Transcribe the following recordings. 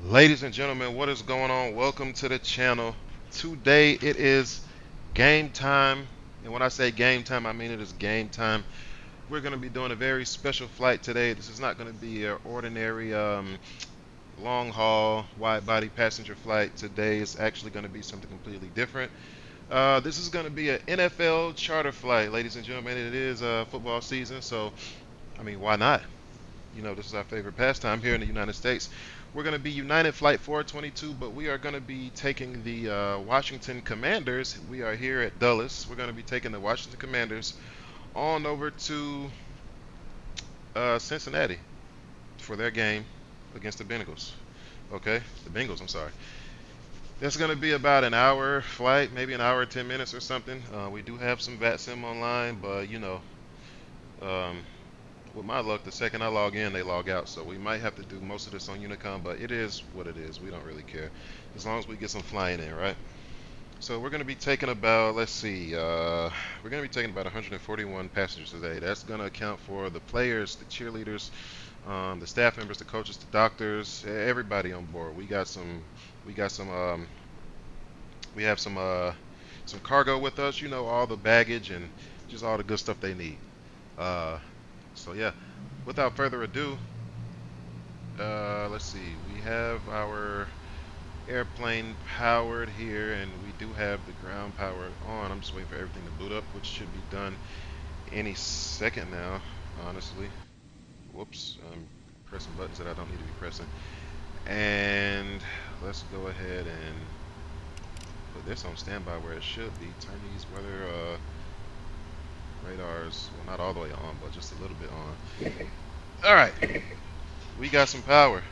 Ladies and gentlemen, what is going on? Welcome to the channel. Today it is game time. And when I say game time, I mean it is game time. We're going to be doing a very special flight today. This is not going to be an ordinary long haul, wide body passenger flight. Today is actually going to be something completely different. This is going to be an NFL charter flight, ladies and gentlemen. It is football season, so I mean, why not? This is our favorite pastime here in the United States. We're going to be United Flight 422, but we are going to be taking the Washington Commanders. We are here at Dulles. We're going to be taking the Washington Commanders on over to Cincinnati for their game against the Bengals. Okay, the Bengals, I'm sorry. That's going to be about an hour flight, maybe an hour, 10 minutes or something. We do have some VATSIM online, but um, with my luck, the second I log in, they log out. So we might have to do most of this on Unicom, but it is what it is. We don't really care. As long as we get some flying in, right? So we're going to be taking about, let's see, we're going to be taking about 141 passengers today. That's going to account for the players, the cheerleaders, the staff members, the coaches, the doctors, everybody on board. We got we have some cargo with us. All the baggage and just all the good stuff they need. Uh, so yeah, without further ado, let's see. We have our airplane powered here, and we do have the ground power on. I'm just waiting for everything to boot up, which should be done any second now, honestly. Whoops, I'm pressing buttons that I don't need to be pressing. And let's go ahead and put this on standby where it should be. Turn these weather radars, well, not all the way on, but just a little bit on. All right, we got some power.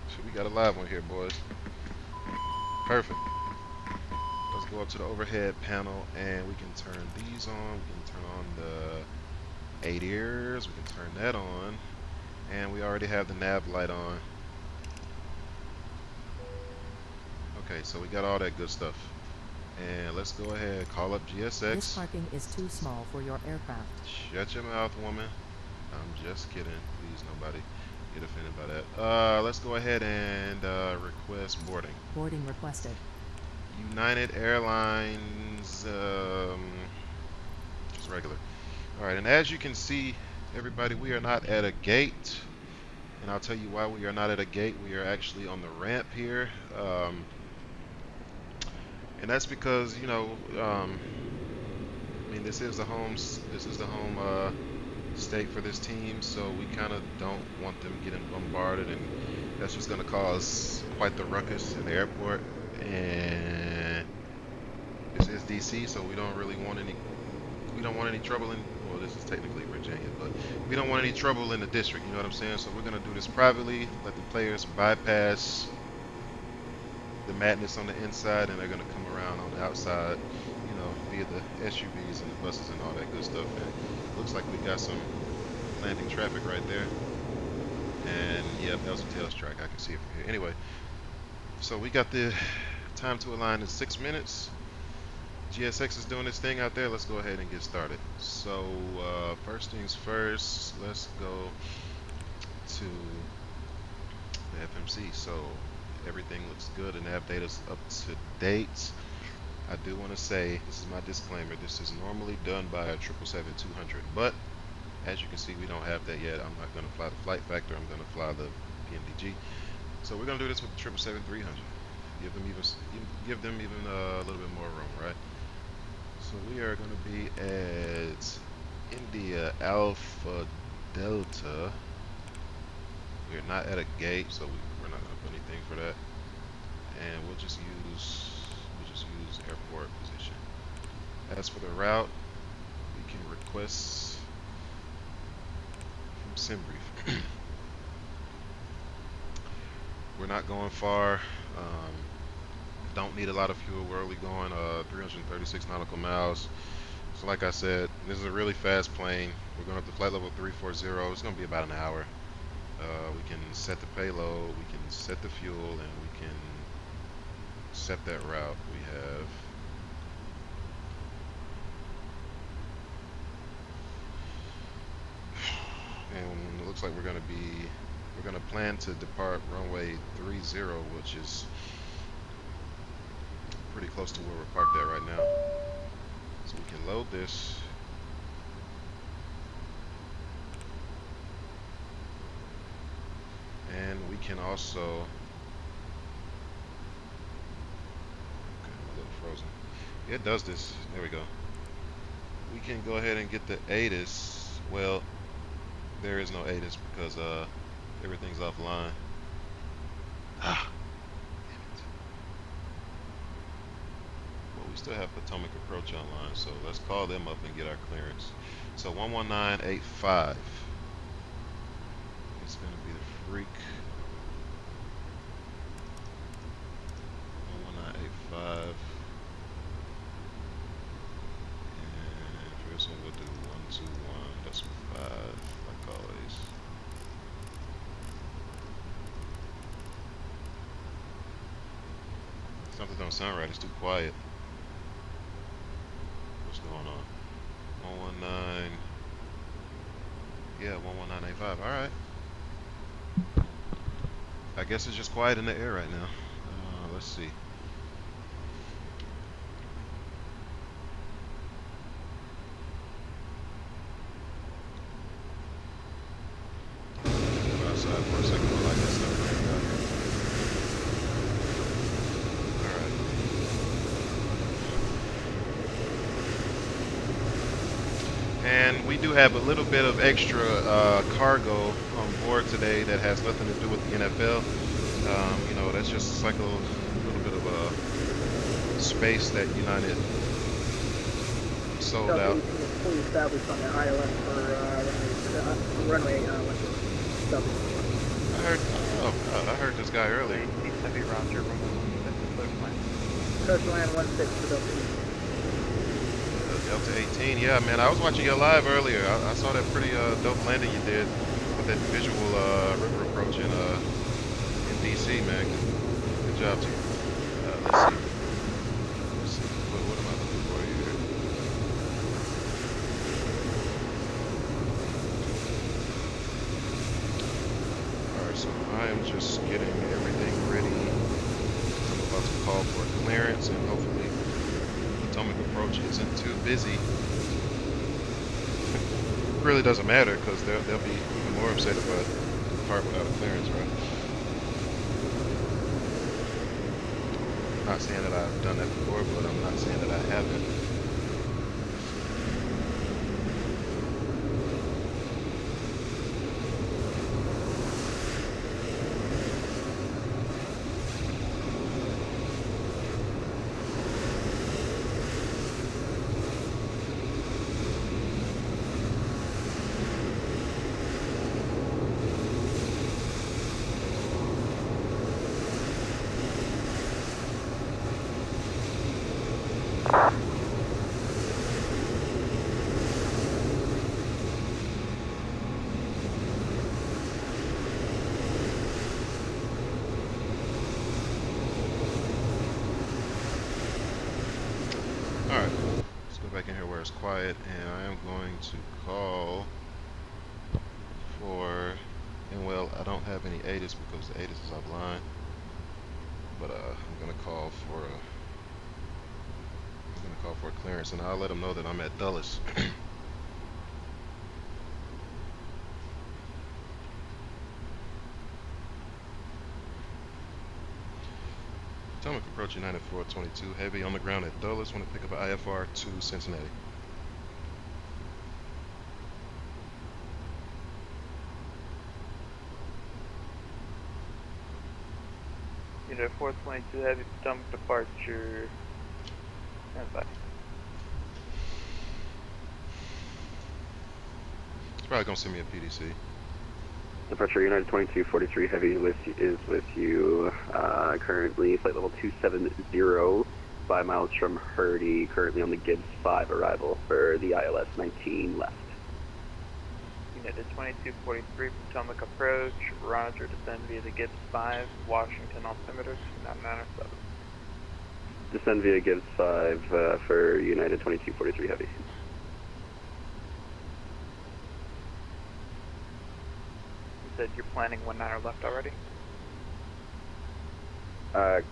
So we got a live one here, boys. Perfect. Let's go up to the overhead panel and we can turn these on. We can turn on the 8 ears. We can turn that on. And we already have the nav light on. Okay, so we got all that good stuff. And let's go ahead and call up GSX. This parking is too small for your aircraft. Shut your mouth, woman. I'm just kidding. Please, nobody get offended by that. Let's go ahead and request boarding. Boarding requested. United Airlines, just regular. All right, and as you can see, everybody, we are not at a gate, and I'll tell you why we are not at a gate. We are actually on the ramp here, and that's because I mean, this is the home state for this team, so we kind of don't want them getting bombarded, and that's just going to cause quite the ruckus in the airport. And this is DC, so we don't really want any. We don't want any trouble in. Well, this is technically Virginia, but we don't want any trouble in the district. You know what I'm saying? So we're gonna do this privately. Let the players bypass the madness on the inside, and they're gonna come around on the outside. Via the SUVs and the buses and all that good stuff. And looks like we got some landing traffic right there. And yep, that was a tails track. I can see it from here. Anyway, so we got the time to align in 6 minutes. GSX is doing its thing out there. Let's go ahead and get started. So first things first, let's go to the FMC. So everything looks good and nav data's up to date. I do want to say, this is my disclaimer, this is normally done by a 777-200, but as you can see, we don't have that yet. I'm not going to fly the flight factor. I'm going to fly the PMDG. So we're going to do this with the 777-300. Give them even a little bit more room, right? So we are going to be at India Alpha Delta. We're not at a gate, so we're not going to put anything for that. And we'll just use airport position. As for the route, we can request from SimBrief. We're not going far. Don't need a lot of fuel. We're only going 336 nautical miles. So like I said, this is a really fast plane. We're going up to flight level 340. It's going to be about an hour. We can set the payload, we can set the fuel, and we can set that route. We have and it looks like we're going to be We're gonna plan to depart runway 30, which is pretty close to where we're parked at right now. So we can load this. And we can also, okay, I'm a little frozen. It does this. There we go. We can go ahead and get the ATC. Well, there is no ATC because everything's offline. Ah, damn it. Well, we still have Potomac Approach online, so let's call them up and get our clearance. So 11985. It's gonna be the freak. 11985. And for this one, we'll do 121.5, like always. Something don't sound right. It's too quiet. What's going on? 119. Yeah, 11985. All right. I guess it's just quiet in the air right now. Let's see. Go outside for a second while I get stuff figured out here. All right. And we do have a little bit of extra cargo on board today that has nothing to do with the NFL. You know, that's just like a little bit of a space that United sold out. Fully established on the ILS for runway W. I heard this guy earlier. Heavy Roger from Coast land 16 for W. Delta 18, yeah, man. I was watching you live earlier. I saw that pretty dope landing you did with that visual river approach in DC, man. Good job to you. Let's see. What am I looking for here? Alright, so I am just getting everything ready. I'm about to call for clearance, and hopefully Potomac approach isn't too busy. It really doesn't matter because they'll be even more upset if I depart without a clearance, right? I'm not saying that I've done that before, but I'm not saying that I haven't. Alright, let's go back in here where it's quiet, and I am going to call for, and well, I don't have any ATIS because the ATIS is offline, but I'm gonna call for a clearance, and I'll let them know that I'm at Dulles. Potomac approach United 422, heavy on the ground at Dulles. Want to pick up an IFR to Cincinnati. Unit 422 heavy Potomac departure. Stand by. It's probably gonna send me a PDC. Departure United 2243 heavy is with you. Currently flight level 270, 5 miles from Hurdy. Currently on the Gibbs 5 arrival for the ILS 19 left. United 2243 Potomac approach. Roger, descend via the Gibbs 5, Washington altimeter 2997. Descend via Gibbs 5 for United 2243 heavy. said you're planning 19er left already?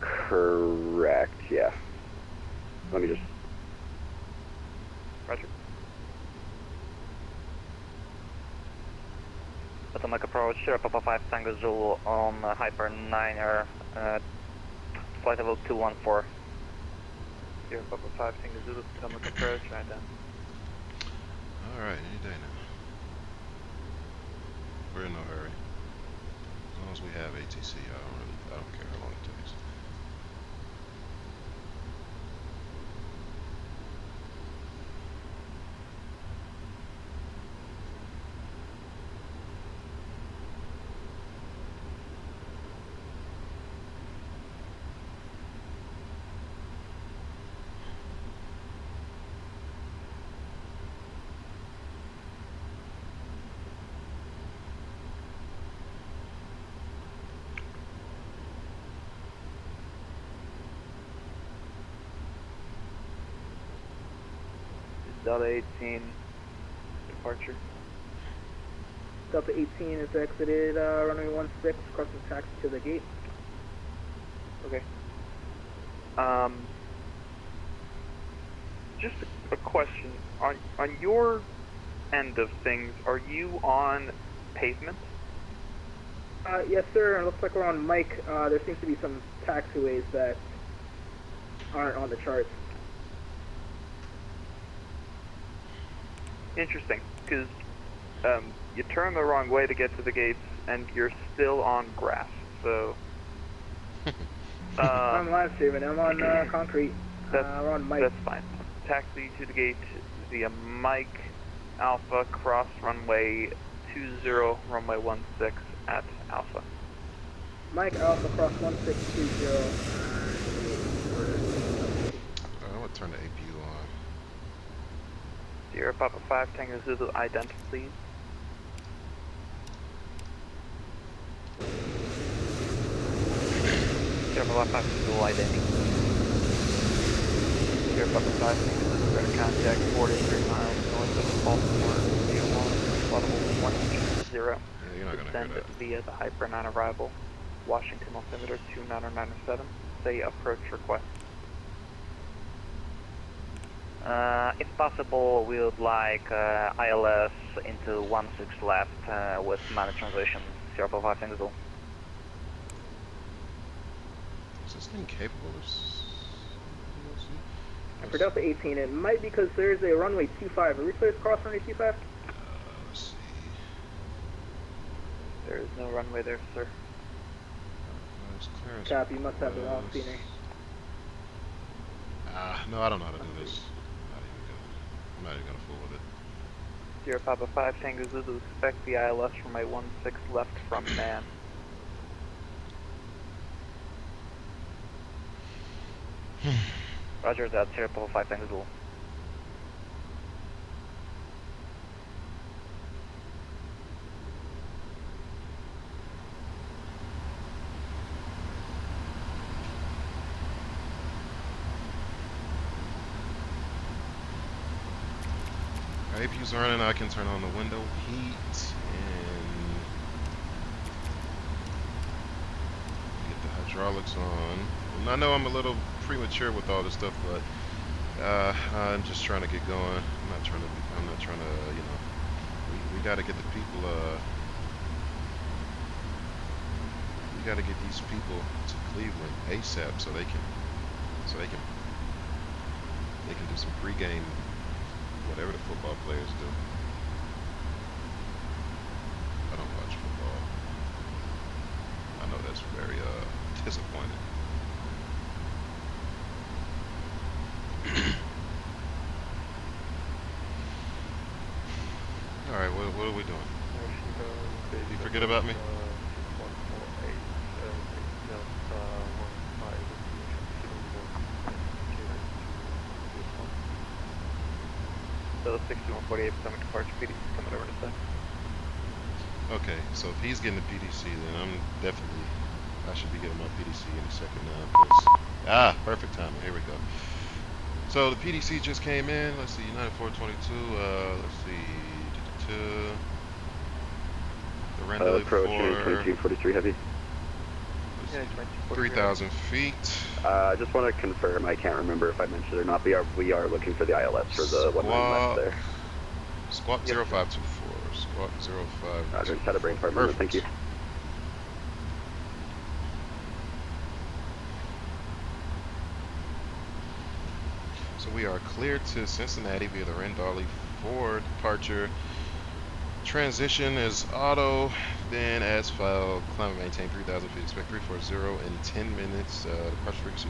Correct, yeah. Let me just... Roger. Potomac approach, Sierra Papa 5 Tango Zulu on Hyper 9er, flight level 214. Sierra Papa 5 Tango Zulu, Potomac approach, right then. Alright, any day now. We're in no hurry. As long as we have ATC, I don't care how long it takes. Delta 18, departure. Delta 18 is exited runway 16, crossing taxi to the gate. Okay. Just a question. On your end of things, are you on pavement? Yes, sir. It looks like we're on Mike. There seems to be some taxiways that aren't on the charts. Interesting, because you turn the wrong way to get to the gates, and you're still on grass. So I'm live streaming. I'm on concrete. We're on Mike. that's fine. Taxi to the gate via Mike Alpha, cross runway 20, runway 16 at Alpha. Mike Alpha cross 1620. I'm gonna turn the APU on. Sierra Papa 5 Tango Zulu, ident, please. Sierra Papa 5 Zulu identity. Sierra Papa 5 Tango Zulu, radar contact 43 miles north of Baltimore, level 180. Yeah, you're not gonna Descend hear that. via the Hyper 9 arrival, Washington altimeter 2997. Say approach request. If possible, we would like ILS into 16 left with managed transition, Sierra Papa 5 Tango Zulu. Is this thing capable of And for Delta 18, it might be because there's a runway 25. Are we clear to cross runway 25? let's see. There is no runway there, sir. Clearance Copy. You must have the wrong request. scenery. No, I don't know how to do this. I'm not even gonna fool with it. Sierra Papa 5 Tango Zulu, expect the ILS from my 16 left from man. Roger that, Sierra Papa 5 Tango Zulu. APU's running, I can turn on the window heat and get the hydraulics on. And I know I'm a little premature with all this stuff, but I'm just trying to get going. I'm not trying to, you know, we got to get the people, we got to get these people to Cleveland ASAP so they can do some pregame, whatever the football players do. I don't watch football. I know that's very disappointing. All right, what are we doing? You forget about me? So 6148 Potomac departure, PDC coming over to send. Okay, so if he's getting the PDC, then I should be getting my PDC in a second now. Perfect timing. Here we go. So the PDC just came in. Let's see, United 422. Let's see. rendezvous approach Unit for 2243 Heavy. Unit 2243. 3,000 feet. I just want to confirm, I can't remember if I mentioned it or not, we are looking for the ILS for the 1 line left there. Squawk Yes, 0524. Squawk 0524. Roger, just had a brain fart moment, thank you. So we are clear to Cincinnati via the Rendali 4 departure. Transition is auto, then as filed, climb and maintain 3,000 feet, expect 340 in 10 minutes, departure frequency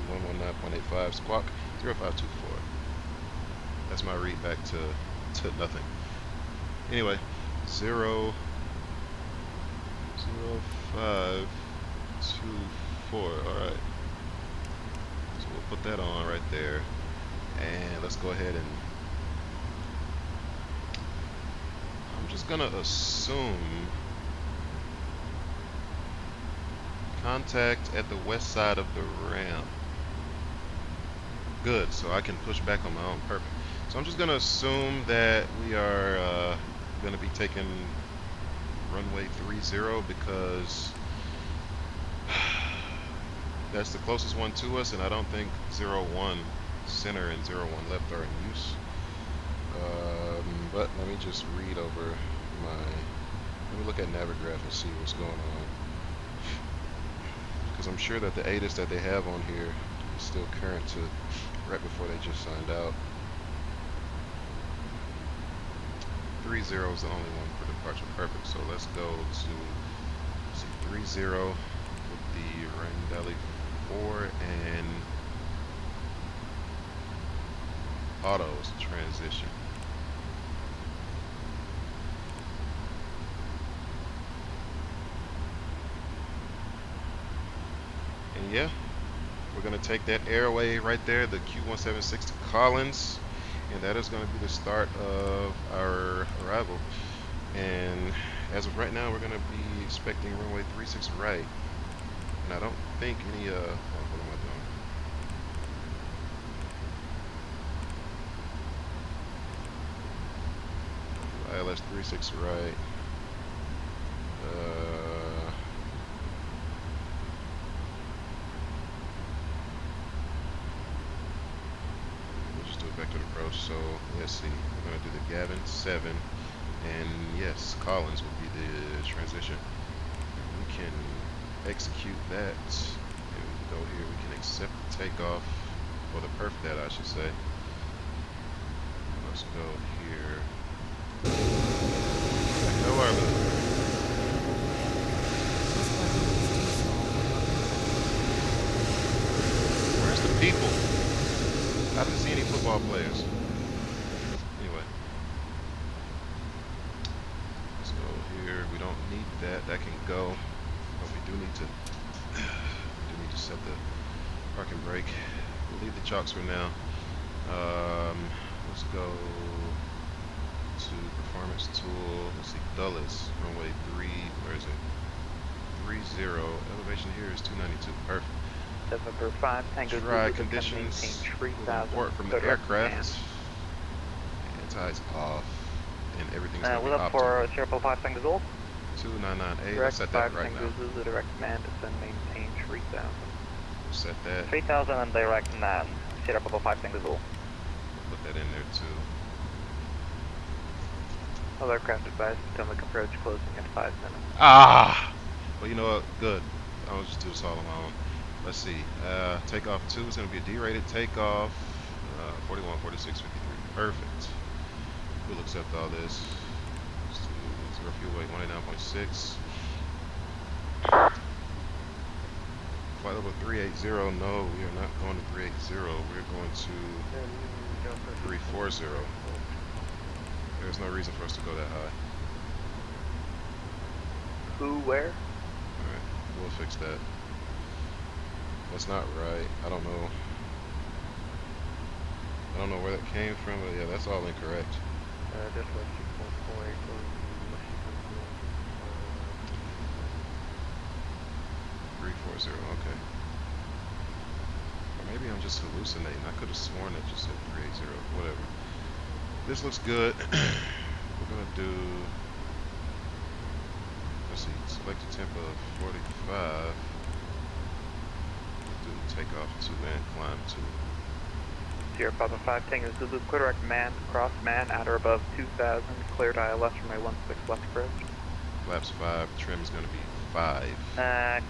119.85, squawk 0524. That's my read back to nothing. Anyway, 0524, alright. So we'll put that on right there, and let's go ahead and I'm just gonna assume contact at the west side of the ramp. Good, so I can push back on my own. Perfect. So I'm just gonna assume that we are gonna be taking runway 30 because that's the closest one to us, and I don't think 01 center and 01 left are in use. But let me just read over let me look at Navigraph and see what's going on, because I'm sure that the ATIS that they have on here is still current to right before they just signed out. 30 is the only one for departure. Perfect. So let's go to 30 with the Rendali 4 and autos transition. And yeah, we're going to take that airway right there, the Q176 to Collins, and that is going to be the start of our arrival. And as of right now, we're going to be expecting runway 36 right. And I don't think any, what am I doing? ILS 36 right. Vector approach. So let's see, we're going to do the Gavin 7, and yes, Collins will be the transition. We can execute that, and we can go here, we can accept the takeoff, or the perf that I should say. Let's go here. How are we? Where's the people? I didn't see any football players. Anyway, let's go here. We don't need that. That can go, but we do need to set the parking brake. We'll leave the chocks for now. Let's go to performance tool. Let's see, Dulles, runway 3. Where is it? 30. Elevation here is 292. Perfect. November 5, Tango Dry Zulu, conditions, 3,000. report from the aircraft. Antis off, and everything's going to be we'll look for optimal. 05 Tango Zulu. 2998. Let's set that right now. Tango Zulu, direct command, descend, maintain 3,000. Set that. 3,000 and direct command. 05 Tango Zulu. Put that in there too. All aircraft advised, Potomac approach closing in 5 minutes. Ah! Well, you know what? Good. I'll just do this all on my own. Let's see. Takeoff 2 is going to be a D-rated takeoff. 41, 46, 53. Perfect. We'll accept all this. Let's do 0 fuel weight 189.6. Flight level 380. No, we are not going to 380. We're going to 340. There's no reason for us to go that high. Who, where? Alright, we'll fix that. That's not right. I don't know where that came from, but yeah, that's all incorrect. 340, okay. Or maybe I'm just hallucinating. I could have sworn it just said 380, whatever. This looks good. We're gonna do let's see, selected temp of 45. Do takeoff 2 and climb 2. Sierra Papa 5 Tango Zulu, clear direct man, cross man, at or above 2,000, cleared ILS from a 16 left approach. Flaps 5, trim is going to be 5.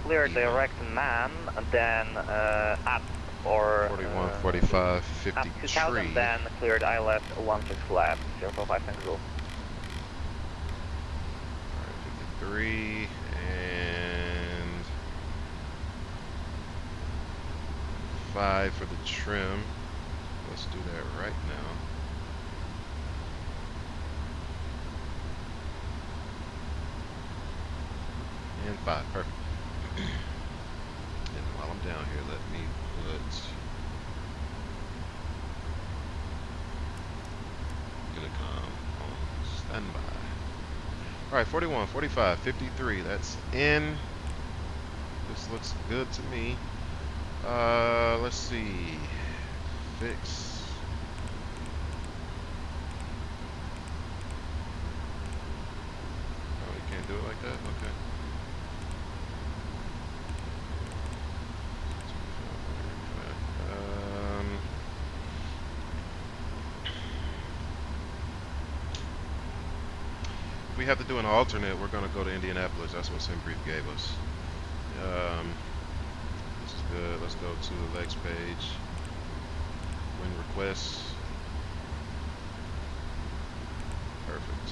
Clear Even. direct man, then at or 41, 45, at 53. 2000, then cleared ILS 16 left, 045 Tango Zulu. Alright, 53 and 5 for the trim. Let's do that right now. And 5, perfect. And while I'm down here, let me put Unicom on standby. Alright, 41, 45, 53, that's in. This looks good to me. Let's see. Fix. Oh, you can't do it like that? Okay. If we have to do an alternate, we're going to go to Indianapolis. That's what SimBrief gave us. This is good. Let's go to the legs page. Win requests. Perfect.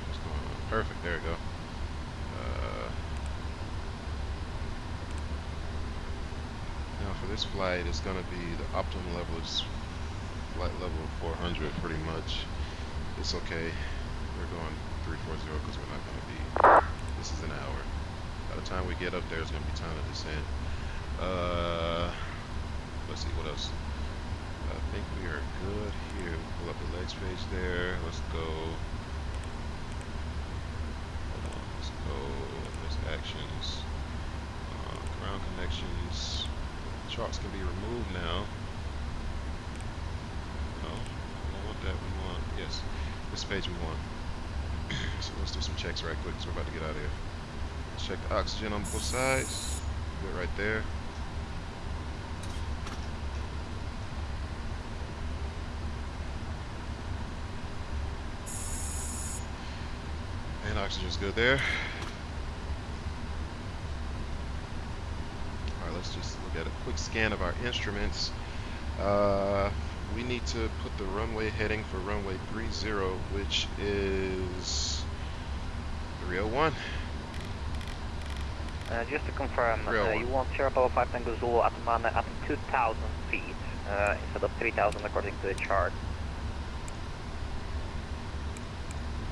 What's going on? Perfect. There we go. Now for this flight, it's going to be the optimum level is flight level 400 pretty much. It's okay. We're going 340 because we're not going to be. This is an hour. By the time we get up there, it's going to be time to descend. Let's see what else. I think we are good here. Pull up the legs page there. Let's go. Hold on. Let's go. There's actions. Ground connections. Charts can be removed now. No, we don't want that. We want, yes, this page we want. So let's do some checks right quick because we're about to get out of here. Let's check the oxygen on both sides. Good right there. And oxygen's good there. Alright, let's just look at a quick scan of our instruments. We need to put the runway heading for runway 30, which is 301. Just to confirm, 301. you want Sierra Papa 5 Tango Zulu at 2,000 feet instead of 3,000 according to the chart.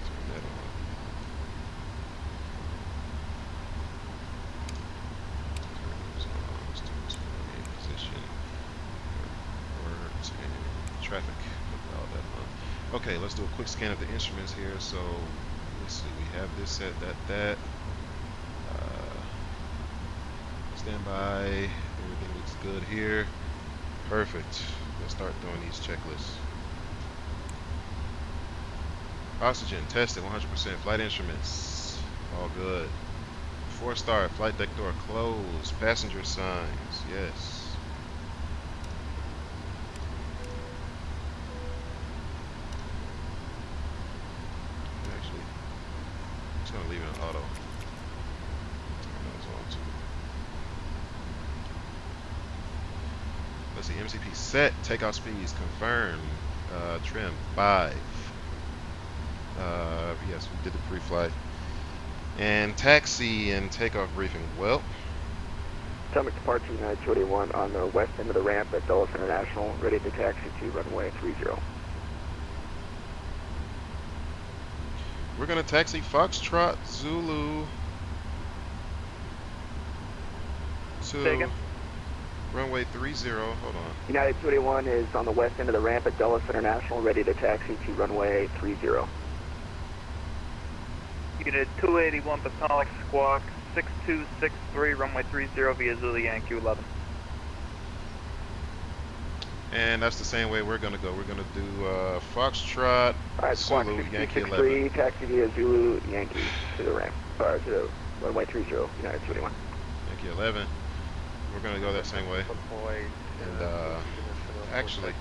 Turn that on. Let's do this position. Words and traffic. All that. Okay, let's do a quick scan of the instruments here. So let's see, we have this set, that. Stand by. Everything looks good here. Perfect. Let's start doing these checklists. Oxygen tested 100%. Flight instruments all good. 4-star. Flight deck door closed. Passenger signs. Yes. Actually, I'm just gonna leave it in auto. Turn those on too. Let's see, MCP set, takeoff speeds confirmed, trim 5. Yes, we did the pre-flight. And taxi and takeoff briefing. Well, Atomic departure United 281 on the west end of the ramp at Dulles International, ready to taxi to runway 30. we're gonna taxi Foxtrot Zulu to Taken. runway 30. Hold on. United 281 is on the west end of the ramp at Dulles International, ready to taxi to runway 30. Unit 281 Potomac Squawk 6263 runway 30 via Zulu Yankee 11. And that's the same way we're gonna go. We're gonna do Foxtrot, Alright, squawk Zulu, Yankee 11. 6263, taxi via Zulu, Yankee to the ramp, or to the runway 30, United 21. Yankee 11. We're gonna go that same way. And actually,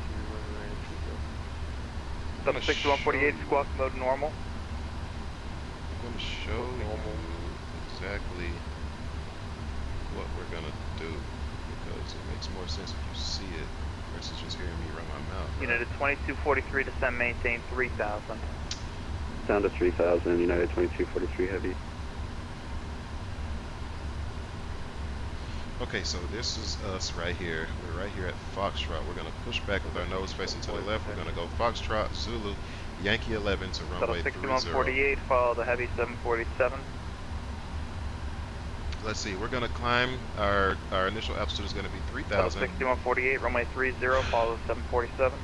I'm gonna 6148, show squawk mode normal. I'm gonna show you exactly what we're gonna do because it makes more sense if you see it versus just hearing me run my mouth. Right? United 2243, descend, maintain 3000. Down to 3000, United 2243 heavy. Okay, so this is us right here. We're right here at Foxtrot. We're gonna push back with our nose facing to the left. We're gonna go Foxtrot, Zulu, Yankee 11 to runway 30. 6148, follow the heavy 747. Let's see, we're gonna climb, our initial altitude is gonna be 3,000. 6148, runway 30, follow the 747.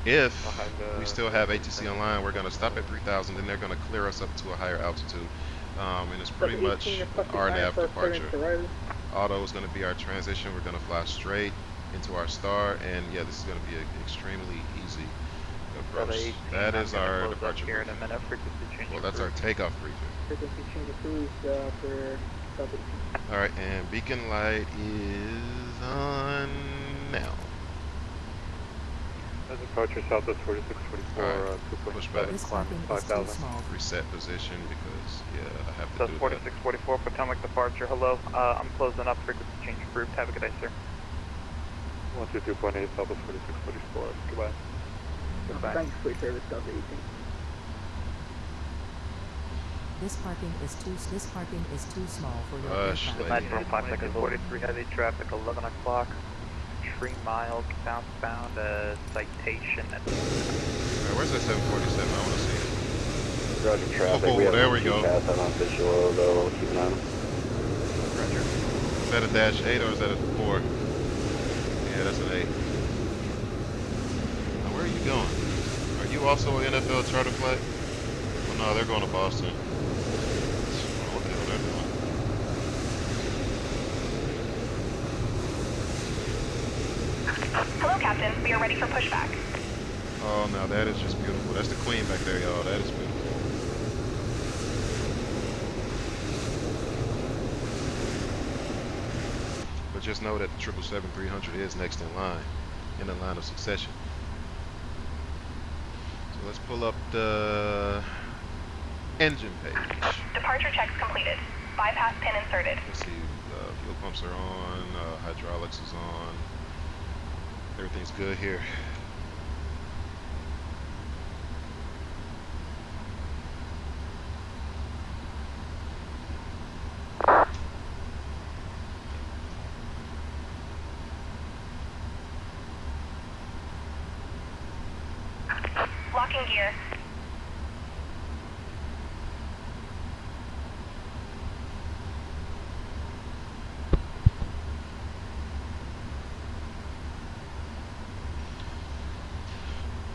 If we still have ATC online, we're gonna stop at 3,000, then they're gonna clear us up to a higher altitude. And it's pretty much RNAV departure. Auto is gonna be our transition. We're gonna fly straight into our star, and yeah, this is gonna be an extremely easy approach. That is our departure Here in briefing. a minute, frequency change. Well, that's our takeoff briefing. Frequency change approved for South 18. All right, and beacon light is on now. As departure southwest 4644, Alright, push back. This parking is too 5000. small. Reset position because yeah, I have to South do 4644, Potomac departure. Hello, I'm closing up. Frequency change approved. Have a good day, sir. 122.8 southwest 4644. Goodbye. Goodbye. Thanks for your service, South 18. This parking is too small for your Rush, aircraft. lady. United 5 seconds, 43 heavy traffic, 11 o'clock. 3 miles southbound, citation. Alright, where's that 747? I want to see it. Roger traffic. Oh, We have there we go. Pass out on visual, though. Keep an eye on them. Roger. Is that a dash 8 or is that a 4? Yeah, that's an 8. Now, where are you going? Are you also an NFL charter flight? Well, no, they're going to Boston. I don't know what the hell they're doing. Hello, Captain. We are ready for pushback. Oh, now that is just beautiful. That's the queen back there, y'all. That is beautiful. But just know that the 777-300 is next in the line of succession. So let's pull up the engine page. Departure checks completed. Bypass pin inserted. Let's see, fuel pumps are on, hydraulics is on. Everything's good here. Locking gear.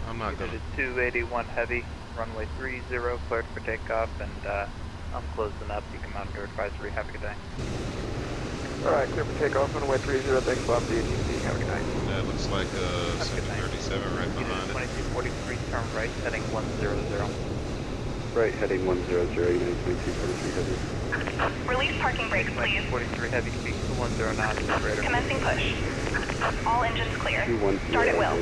I'm not gonna. United 281 heavy, runway 30, cleared for takeoff, and I'm closing up. You can monitor advisory. Have a good day. Alright, clear for takeoff, runway 30, thanks, Bob, the ATC, have a good night. That looks like a Have a good night. 737 right Unit behind it. 2243, turn right, heading 100. Right, heading 100, United 2243 heavy. Release parking brakes, please. 43 heavy, speak to 109, operator. Commencing push. All engines clear. 210. Start at will.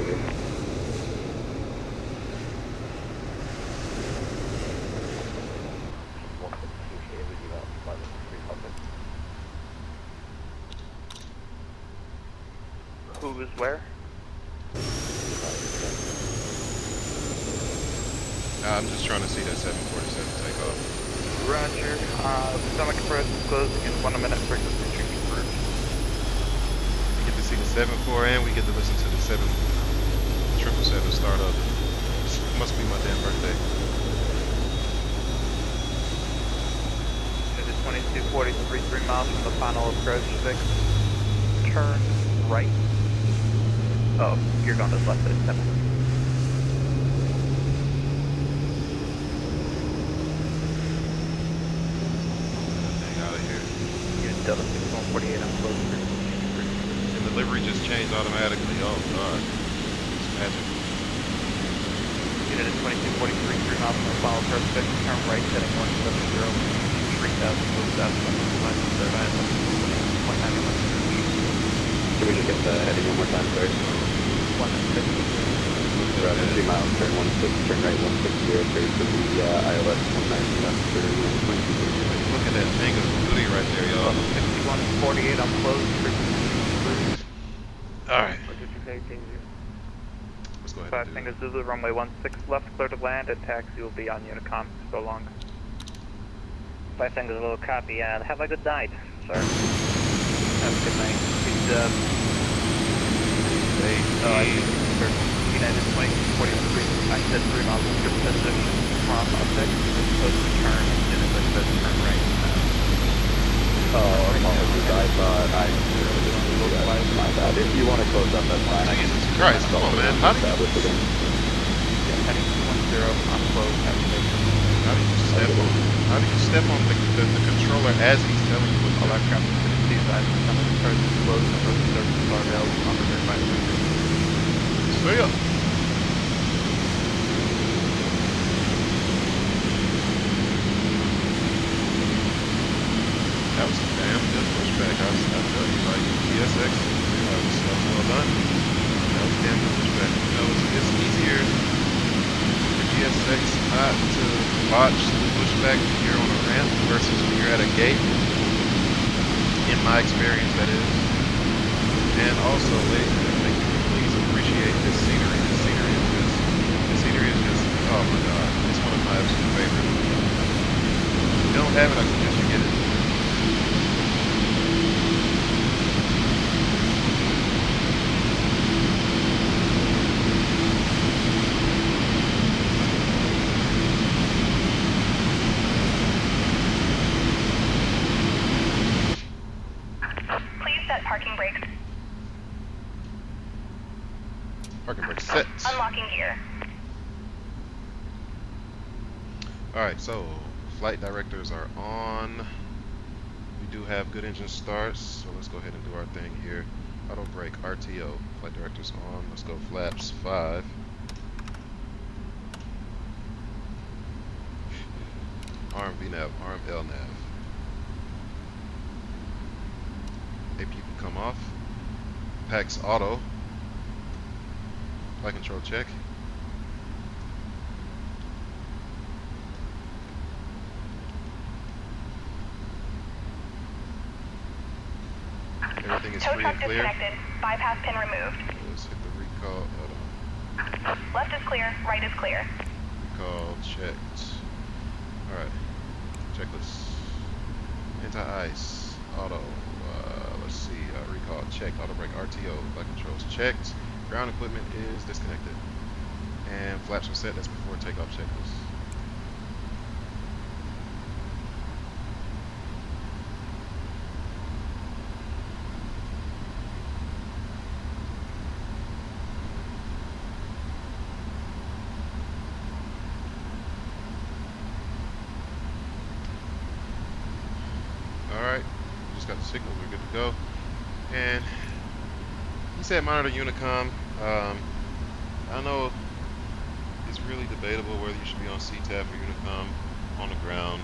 Who is where? I'm just trying to see that 747 take off. Roger. Potomac approach is closing in 1 minute. Frequency change approved. We get to see the 74 and we get to listen to the 777 start up. Must be my damn birthday. Unit 2243, 3 miles from the final approach. 6. Turn right. Oh, you're going to the left at 7. Hang out of here. Unit Delta 6148, I'm closing. In the delivery just changed automatically. Oh god, it's magic. Unit is 2243, 3 miles from the final perfect. Turn right, heading 170, 3000, move south, 1 third island, 190 miles. Can we just get the heading one more time, sorry? 160. Around 3 miles, turn right 160, straight to the ILS 190 left for 22. Look at that thing of beauty right there, y'all. 5148 on close, frequency. Alright, What did you say, KG? let's go ahead 5 and do fingers Zulu, runway 16 left, clear to land, and taxi will be on Unicom. So long. 5 fingers will copy, and have a good night, sir. Have a good night. Good job. United 2243. I said 3 miles in your position from object. You're supposed to turn, and as I said, turn right. Oh, apologies. I thought I my bad. If you want to close up, that's fine. Jesus Christ, come on, man. How do you Heading 10 on close, activation. How do you step on the controller as he's telling you what to All do? aircraft is going to see that coming to close and approach service bar available on the third by Stay up. That was a damn good pushback. I tell you, like GSX, that was well done. That was a damn good pushback. You know, it's easier for GSX not to watch the pushback when you're on a ramp versus when you're at a gate. In my experience, that is. And also, ladies and gentlemen, please appreciate this scenery. This scenery is just, oh my god, it's one of my absolute favorites. If you don't have it, I suggest you get it. Please set parking brakes. Parking brake set. Unlocking gear. Alright, so flight directors are on. We do have good engine starts, so let's go ahead and do our thing here. Auto brake, RTO. Flight directors on. Let's go flaps 5. Arm VNAV, arm LNAV. AP can come off. PAX auto. Flight control check. Everything is Tow free truck and clear. disconnected. Bypass pin removed. Let's hit the recall. Hold on. Left is clear. Right is clear. Recall checked. Alright. Checklist. Anti-ice. Auto. Let's see. Recall checked. Auto brake RTO. Flight controls checked. Ground equipment is disconnected. And flaps are set. That's before takeoff checklist. Alright, just got the signal, we're good to go. And he said monitor Unicom. I know it's really debatable whether you should be on CTAF or Unicom on the ground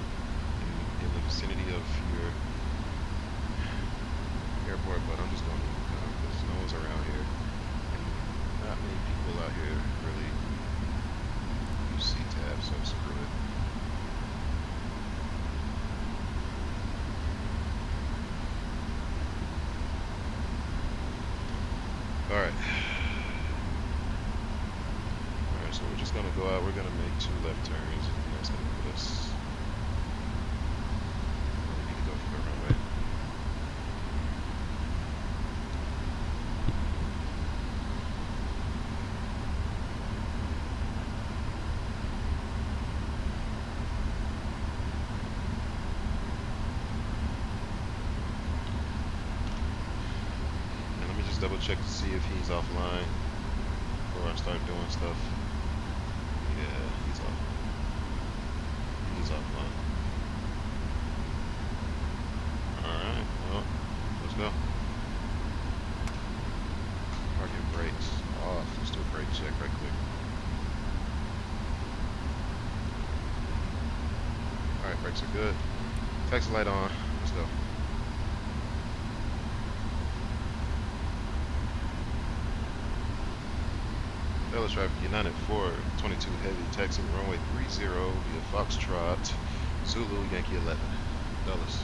in the vicinity of your airport, but I'm just going to Unicom because no one's around here. And not many people out here really use CTAF, so screw it. Alright. Alright, so we're just gonna go out, we're gonna make 2 left turns, and that's gonna put us where we need to go from the runway. Double check to see if he's offline before I start doing stuff. Yeah, he's off. He's offline. Alright, well, let's go. Brakes are good. Taxi light on. Let's go. Dallas traffic, United 422 heavy, taxi runway 30 via Foxtrot, Zulu, Yankee 11. Dallas.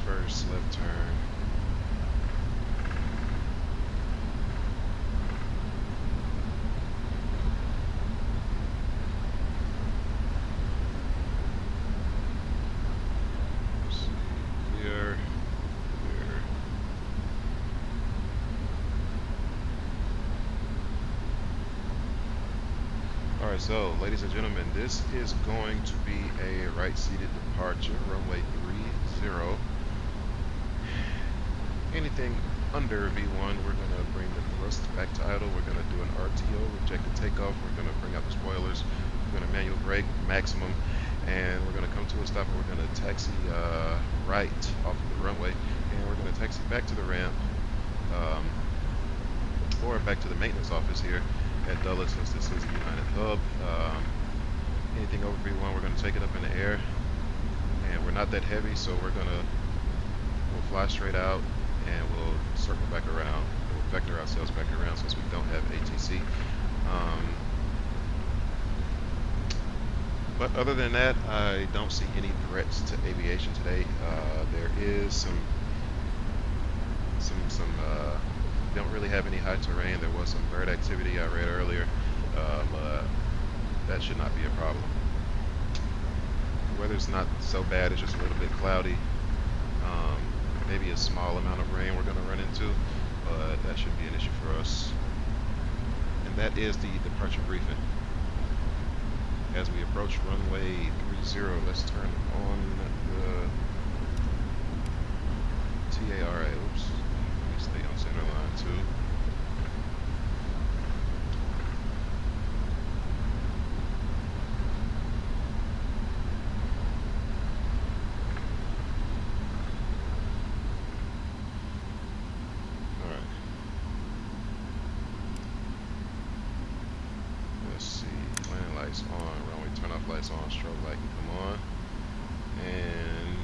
First left turn. Let's see. Clear. Clear. Alright, so ladies and gentlemen, this is going to be a right-seated departure, runway 30. Anything under V1, we're going to bring the thrust back to idle. We're going to do an RTO, reject the takeoff. We're going to bring out the spoilers. We're going to manual brake maximum, and we're going to come to a stop. And we're going to taxi right off of the runway, and we're going to taxi back to the ramp, or back to the maintenance office here at Dulles, since this is a United hub. Anything over V1, we're going to take it up in the air, and we're not that heavy, so we'll fly straight out. And we'll circle back around. We'll vector ourselves back around since we don't have ATC. But other than that, I don't see any threats to aviation today. There is some don't really have any high terrain. There was some bird activity I read earlier, but that should not be a problem. The weather's not so bad. It's just a little bit cloudy. Maybe a small amount of rain we're going to run into, but that shouldn't be an issue for us. And that is the departure briefing. As we approach runway 30, let's turn on the TARA. Oops, let me stay on center line too. Lights on, runway turn off lights on, strobe light can come on, and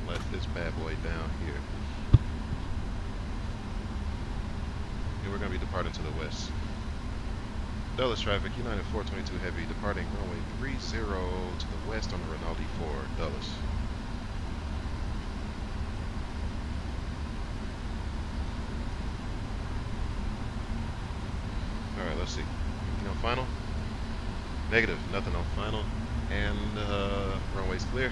let this bad boy down here. And we're going to be departing to the west. Dulles traffic, United 422 heavy, departing runway 30 to the west on the Rinaldi 4, Dulles. Alright, let's see. Anything on final? Negative, nothing on final. And runway's clear.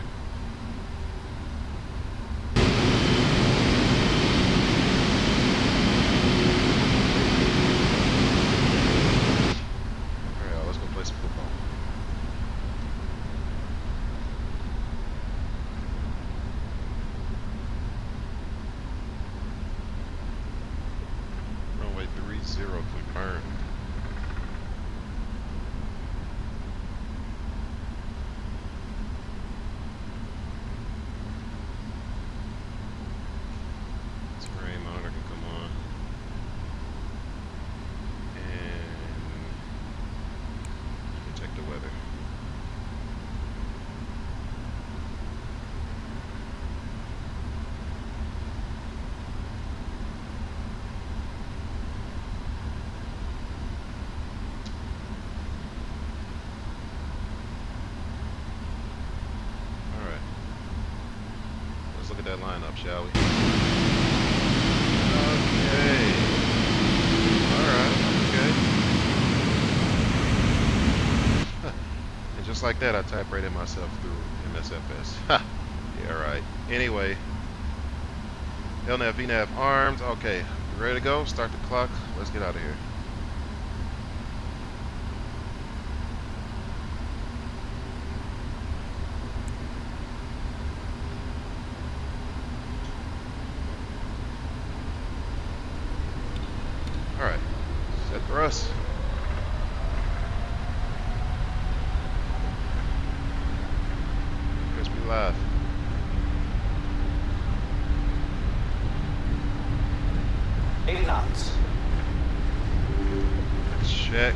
Alright, let's go play some football. Runway 30 confirmed. that lineup, shall we? Okay. Alright, okay. And just like that, I type rated myself through MSFS. Ha! Yeah, right. Anyway. LNAV, VNAV, armed. Okay. You ready to go? Start the clock. Let's get out of here. Alright. Set thrust. Guess we live. Check.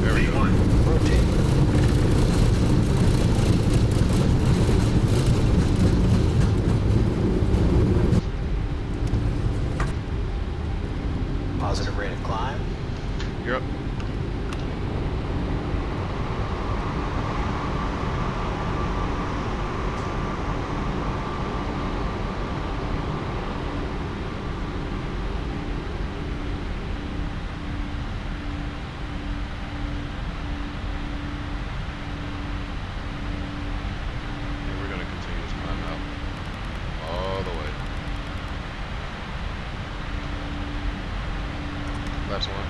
There we go. Positive rate of climb. You're up. Last one.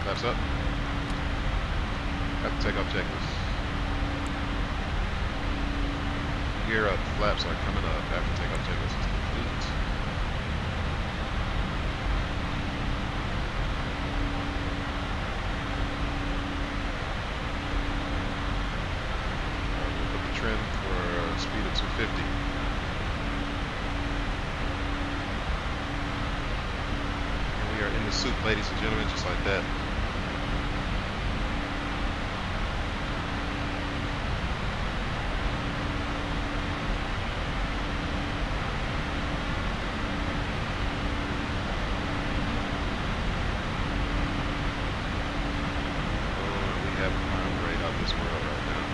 Flaps up. Have to take off checklist. Gear up. Flaps are coming up after takeoff checklist is complete. Trim for speed of 250. And we are in the soup, ladies and gentlemen, just like that. We have a crime rate out this world right now.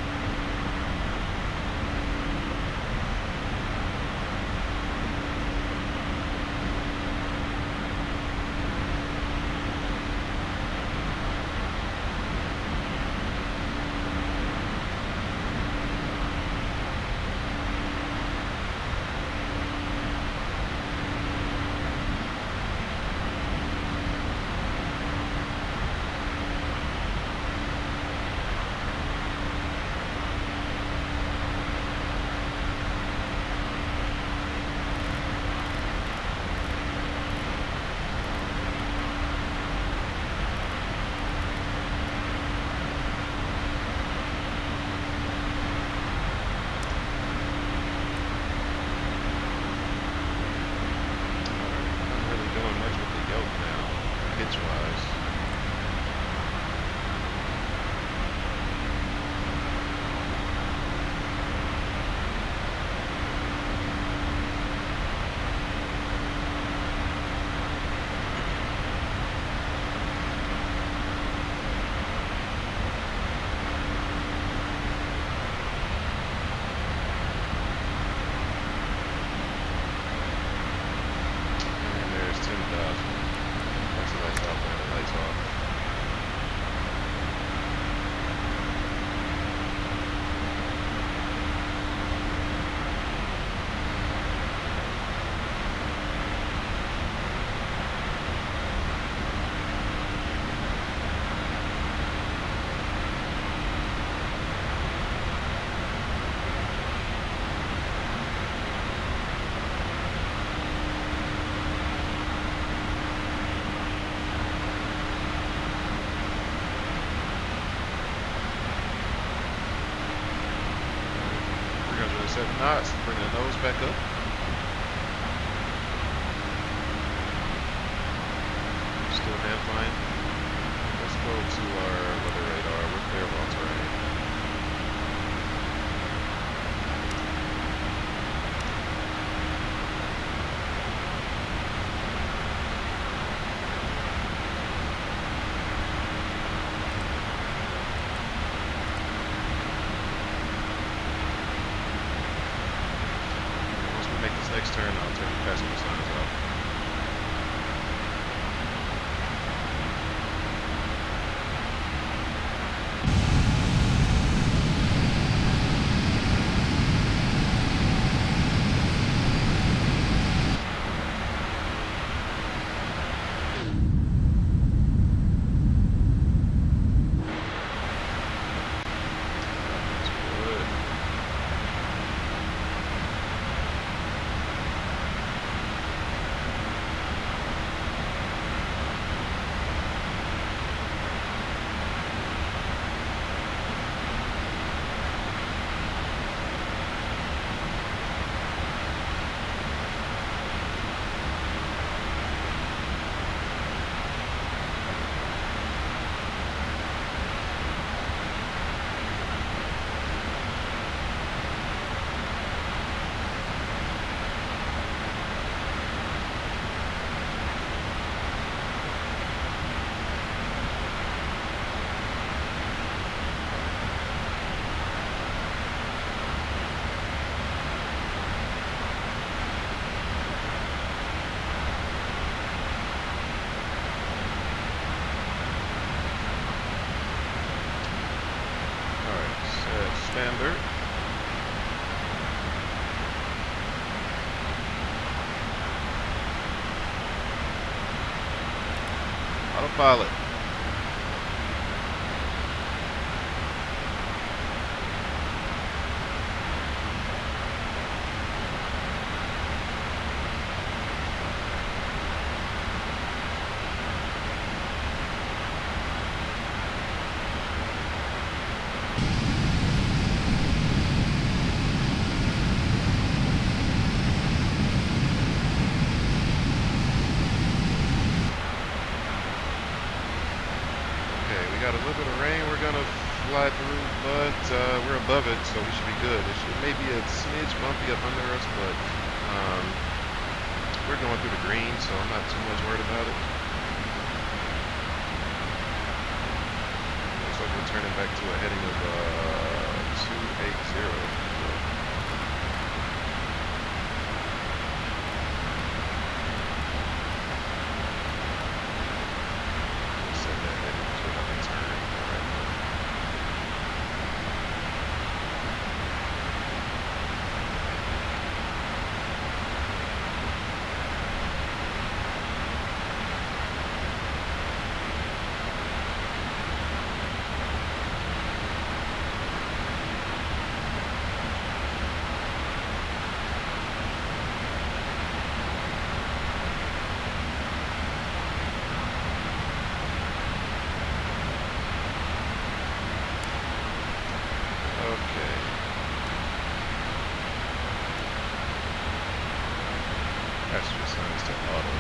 Knots, bring the nose back up. Still hand flying. Let's go to our weather radar. We're clear of all terrain. next turn, I'll turn the passenger signs off. Standard. Autopilot. Got a little bit of rain we're gonna fly through, but we're above it, so we should be good. It may be a smidge bumpy up under us, but we're going through the green, so I'm not too much worried about it. Looks like we're turning back to a heading of 280. Passenger signs to auto.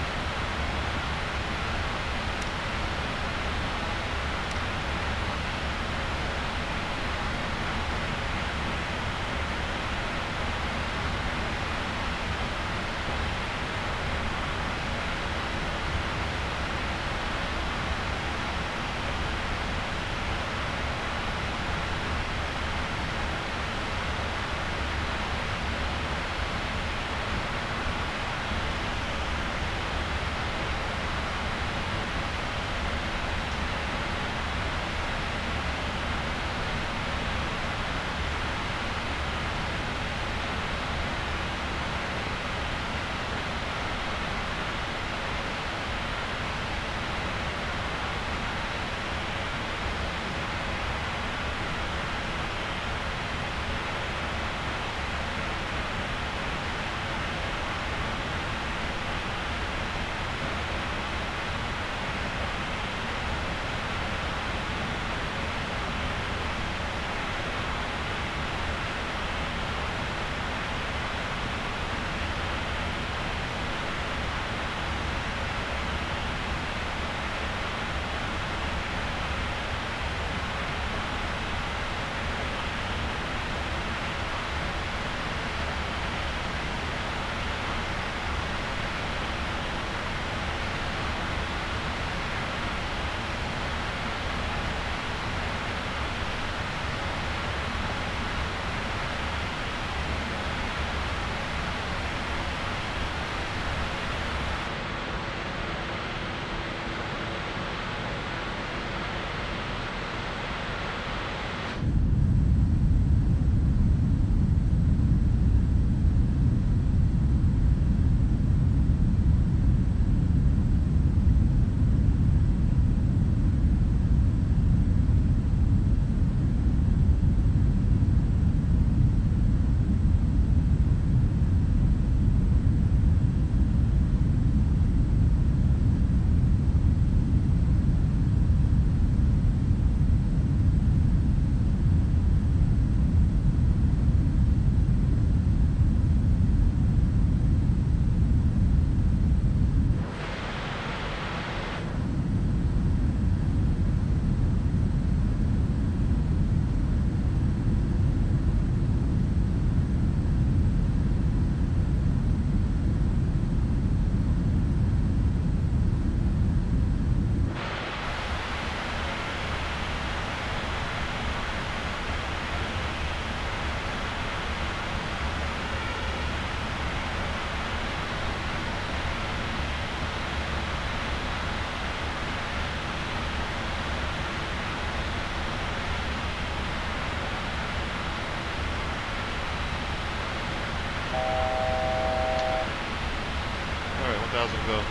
miles to go.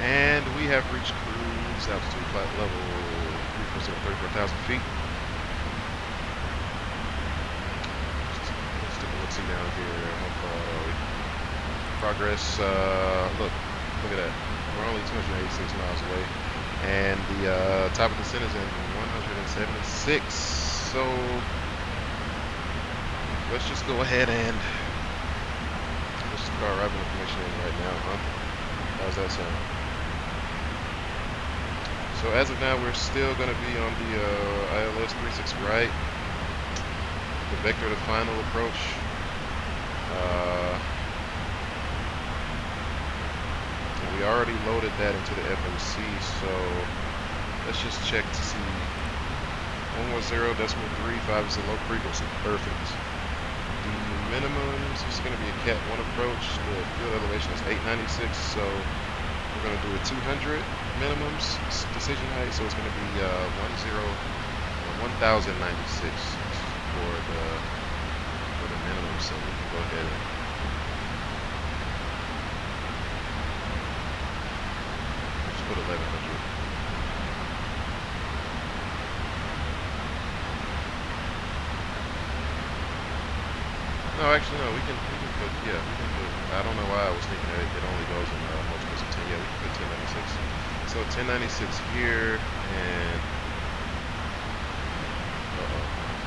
And we have reached cruise altitude flight level 34,000 feet. Let's take a look, see down here. How far are we? Progress, look at that. We're only 286 miles away. And the top of the descent is in 176. So let's just go ahead and let's just start arrival information in right now, huh? How's that sound? So as of now, we're still going to be on the ILS 36 right, the vector to final approach. And we already loaded that into the FMC, so let's just check to see. 110.35 is the low frequency, perfect. The minimums is going to be a Cat 1 approach. The field elevation is 896, so we're going to do a 200 minimums decision height, so it's going to be 1096 for the minimum. So we can go ahead and just put 1100. No, actually, no. We can put, yeah, we can put. I don't know why I was thinking that it only goes in multiples of 10. Yeah, we can put 1096. So 1096 here, and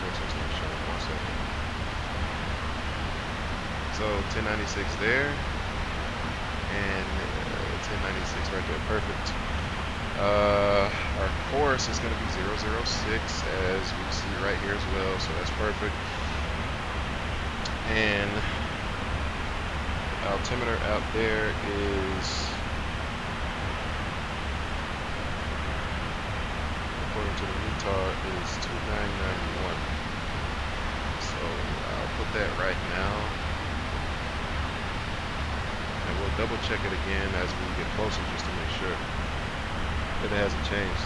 it's not showing. 1 second. So 1096 there, and 1096 right there. Perfect. Our course is going to be 006, as we see right here as well. So that's perfect. And altimeter out there is, according to the retard, is 2991. So I'll put that right now, and we'll double check it again as we get closer, just to make sure that it hasn't changed.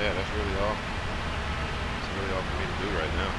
Yeah, that's really all. That's really all for me to do right now.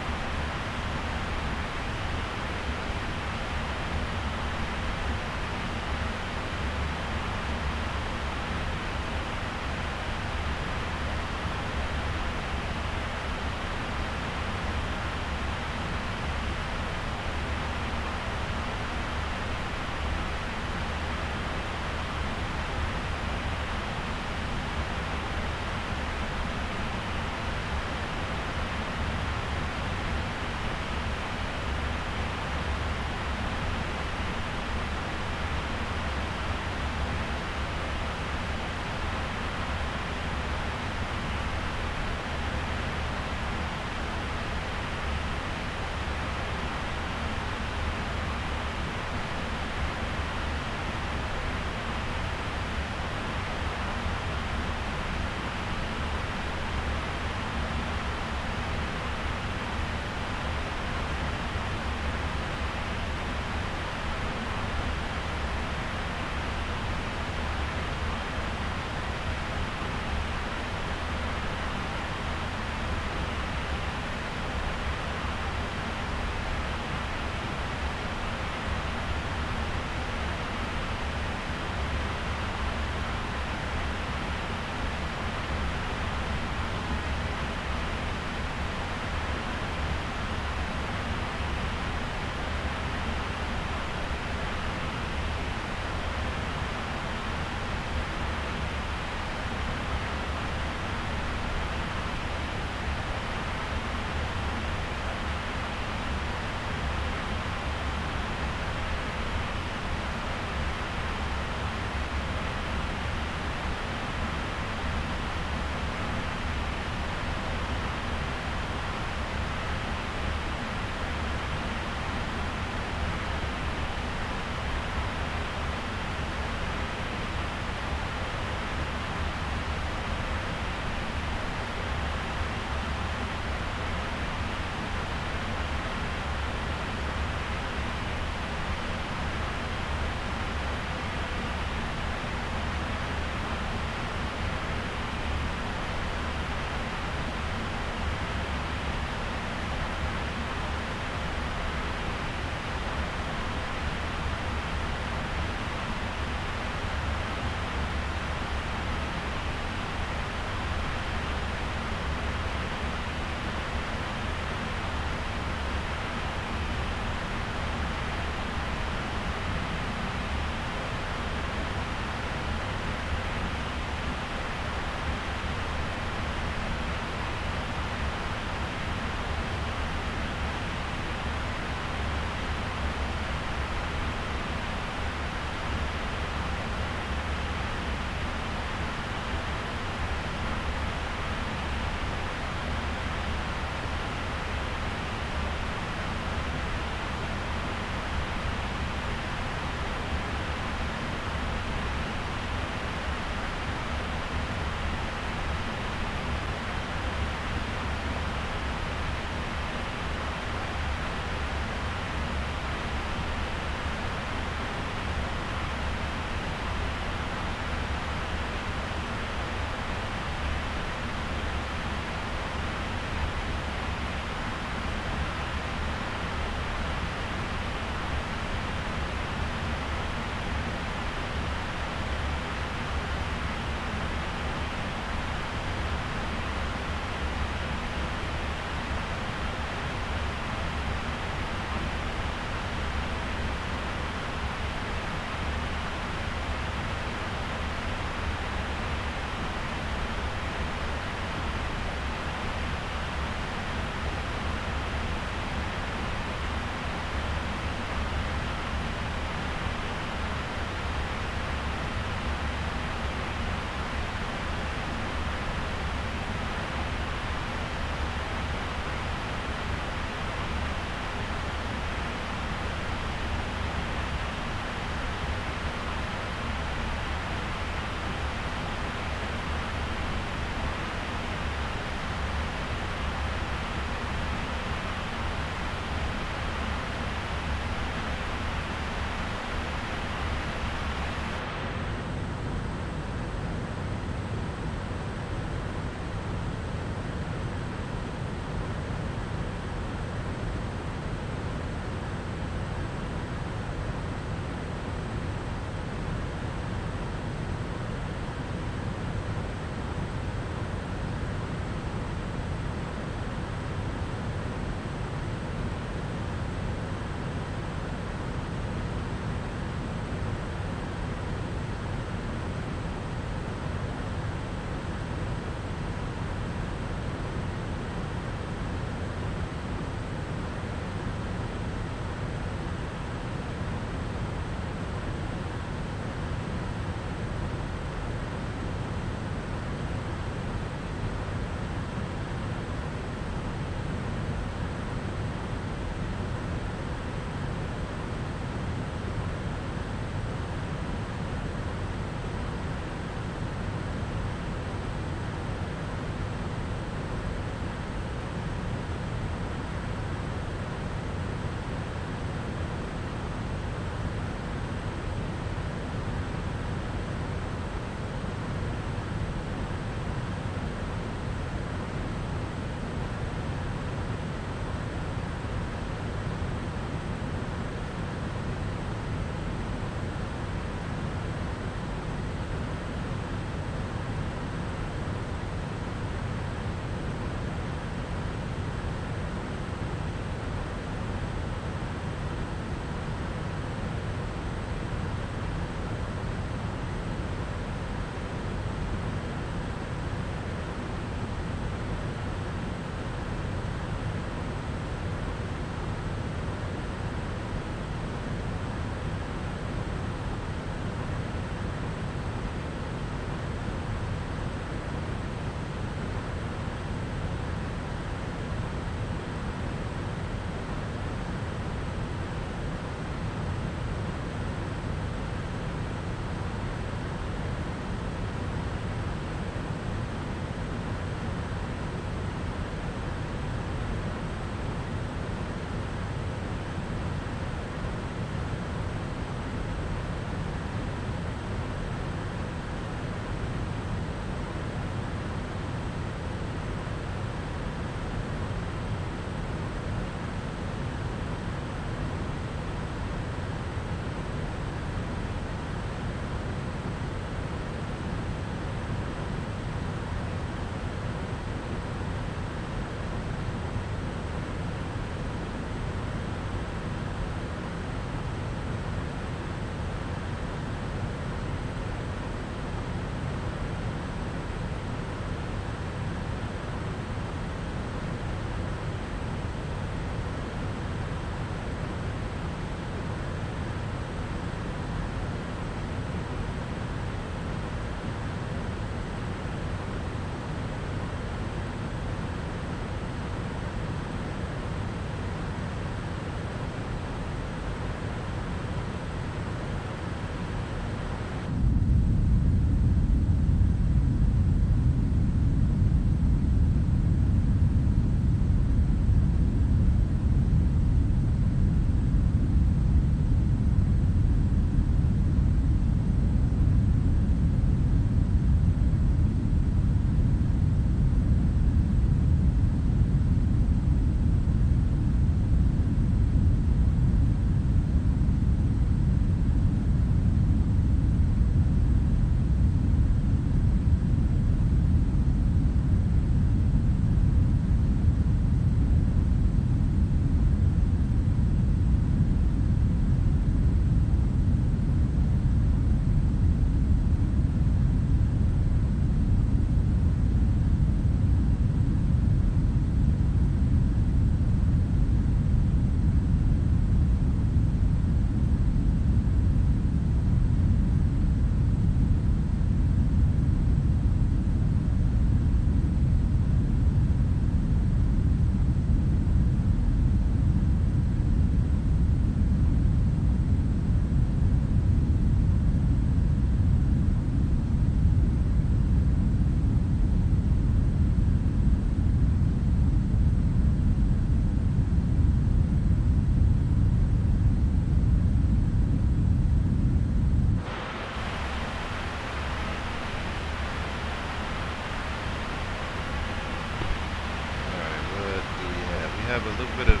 have a little bit of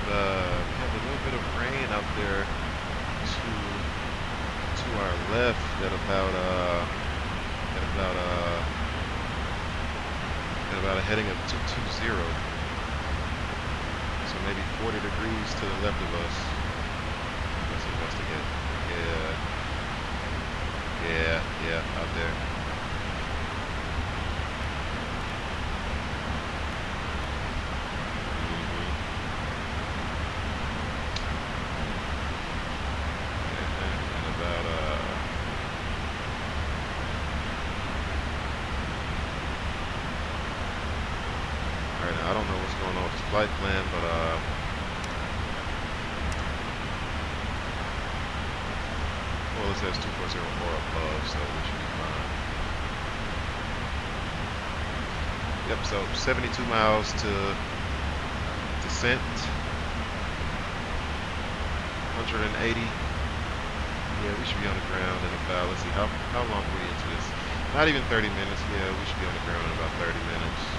rain out there to our left at about heading of 220. So maybe 40 degrees to the left of us. Let's investigate. Yeah, out there. I don't know what's going on with this flight plan, but well, it says 240 or above, so we should be fine. Yep, so 72 miles to descent, 180. Yeah, we should be on the ground in about, let's see, how long are we into this? Not even 30 minutes. Yeah, we should be on the ground in about 30 minutes.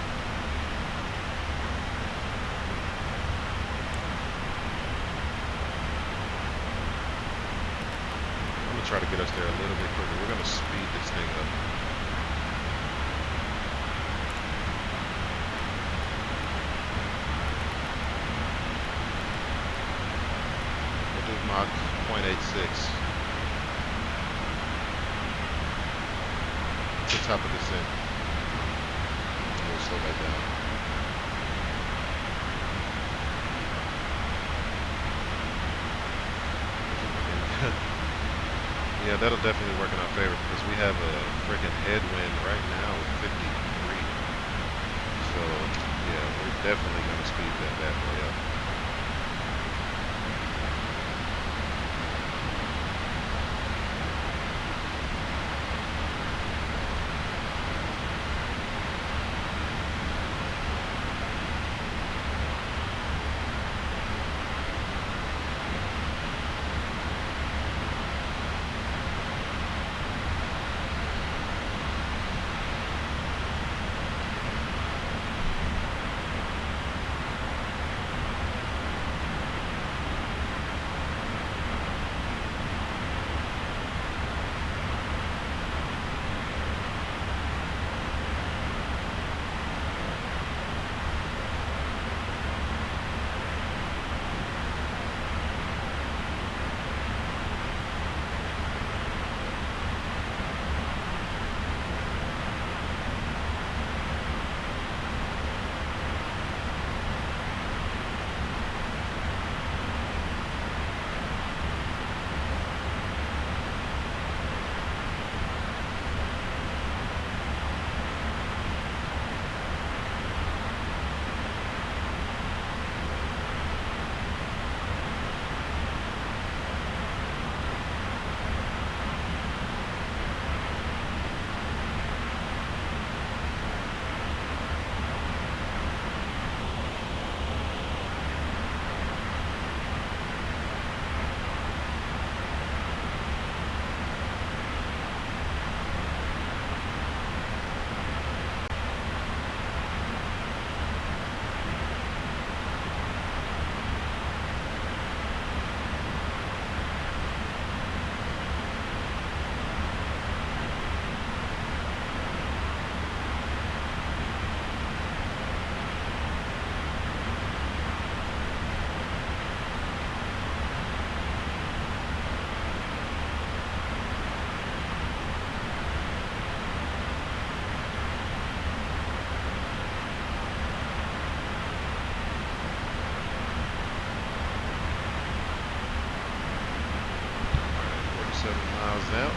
Try to get us there a little bit quicker. We're going to speed this thing up. We'll do Mach 0.86 to top of descent. We'll slow that down. Yeah, that'll definitely work in our favor because we have a freaking headwind right now of 53. So, yeah, we're definitely going to speed that bad boy up. Out.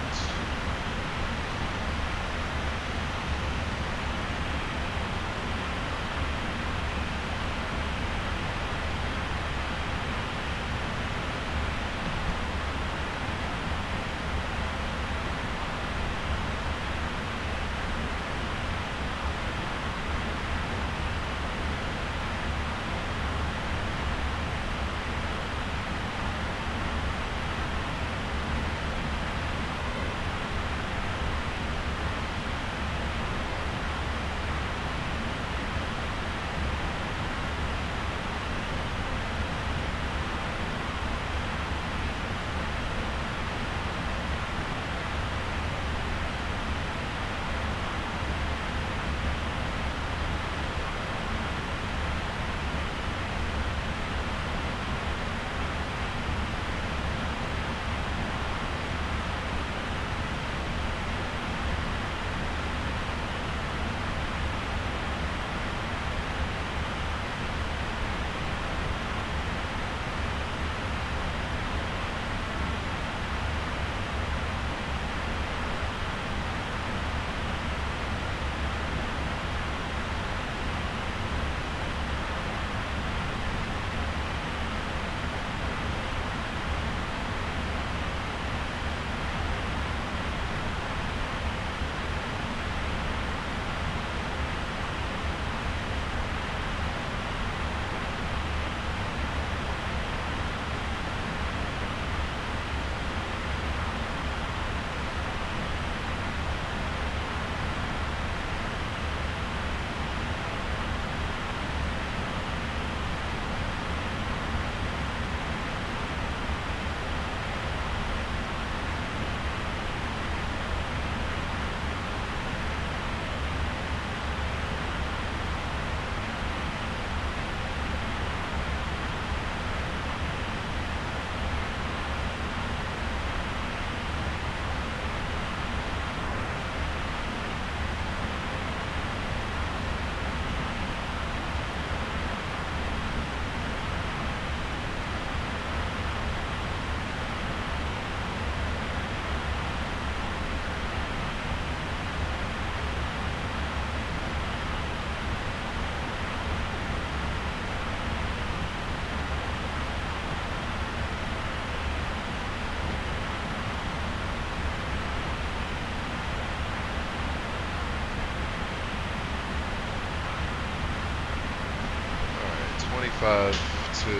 45 to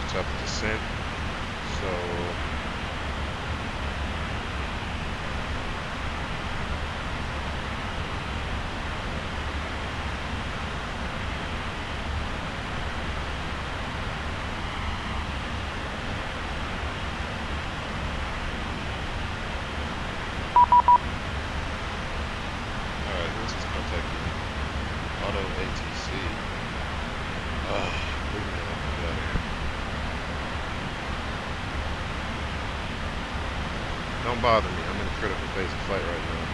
top of descent. So alright, who's this contacting? Auto ATC. Oh, leave me alone. Get out of here. Don't bother me. I'm in a critical phase of flight right now.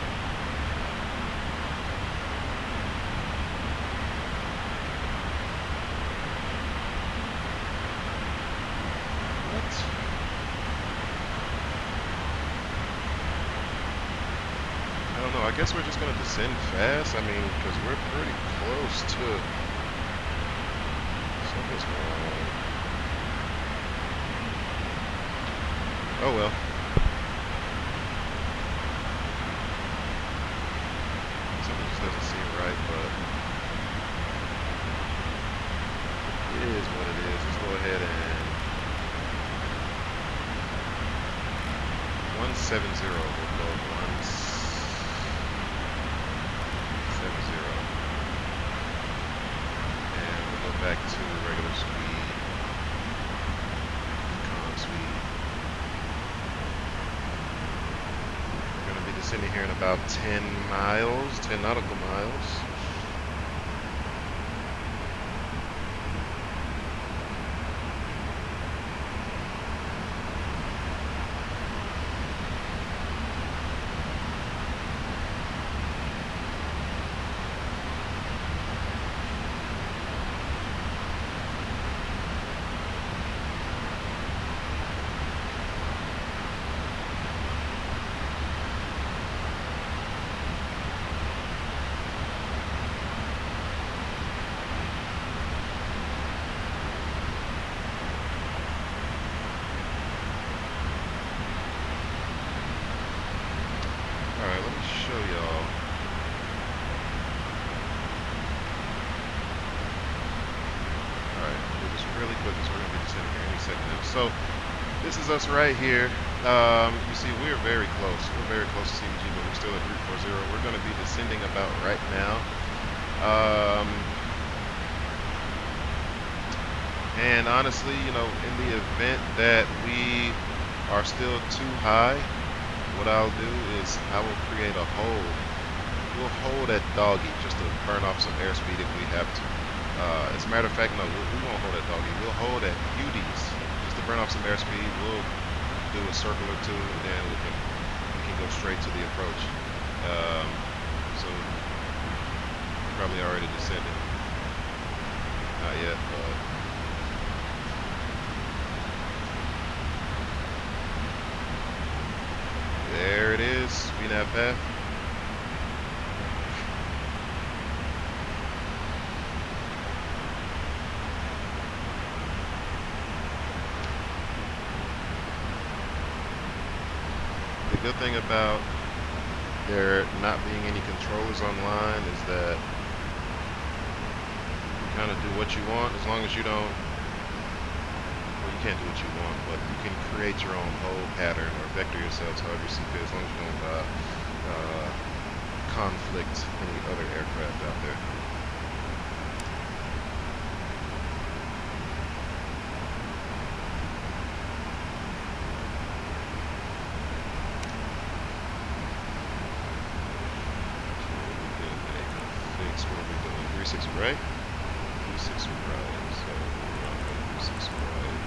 What? I don't know. I guess we're just gonna descend fast. I mean, because we're pretty close to something's wrong. Oh well. Something just doesn't seem right, but it is what it is. Let's go ahead and 170. We'll go 170. And we'll go back to regular speed, econ speed. We're going to be descending here in about 10 miles, 10 nautical miles. Alright, let me show y'all. Alright, I'll do this really quick because we're going to be descending here any second now. So, this is us right here. You see, we're very close. We're very close to CBG, but we're still at 340. We're going to be descending about right now. And honestly, you know, in the event that we are still too high, what I'll do is I will create a hold. We'll hold at doggy just to burn off some airspeed if we have to. As a matter of fact, no, we won't hold at doggy. We'll hold at UDs just to burn off some airspeed. We'll do a circle or two, and then we can go straight to the approach. So probably already descended. Not yet, but. There it is, VNAV path. The good thing about there not being any controllers online is that you kind of do what you want as long as you don't. Well, you can't do what you want, but you can create your own hold pattern or vector yourselves however you see fit, as long as you don't conflict any other aircraft out there. What are we doing? 360 right? 360 right. So we're on 360 right.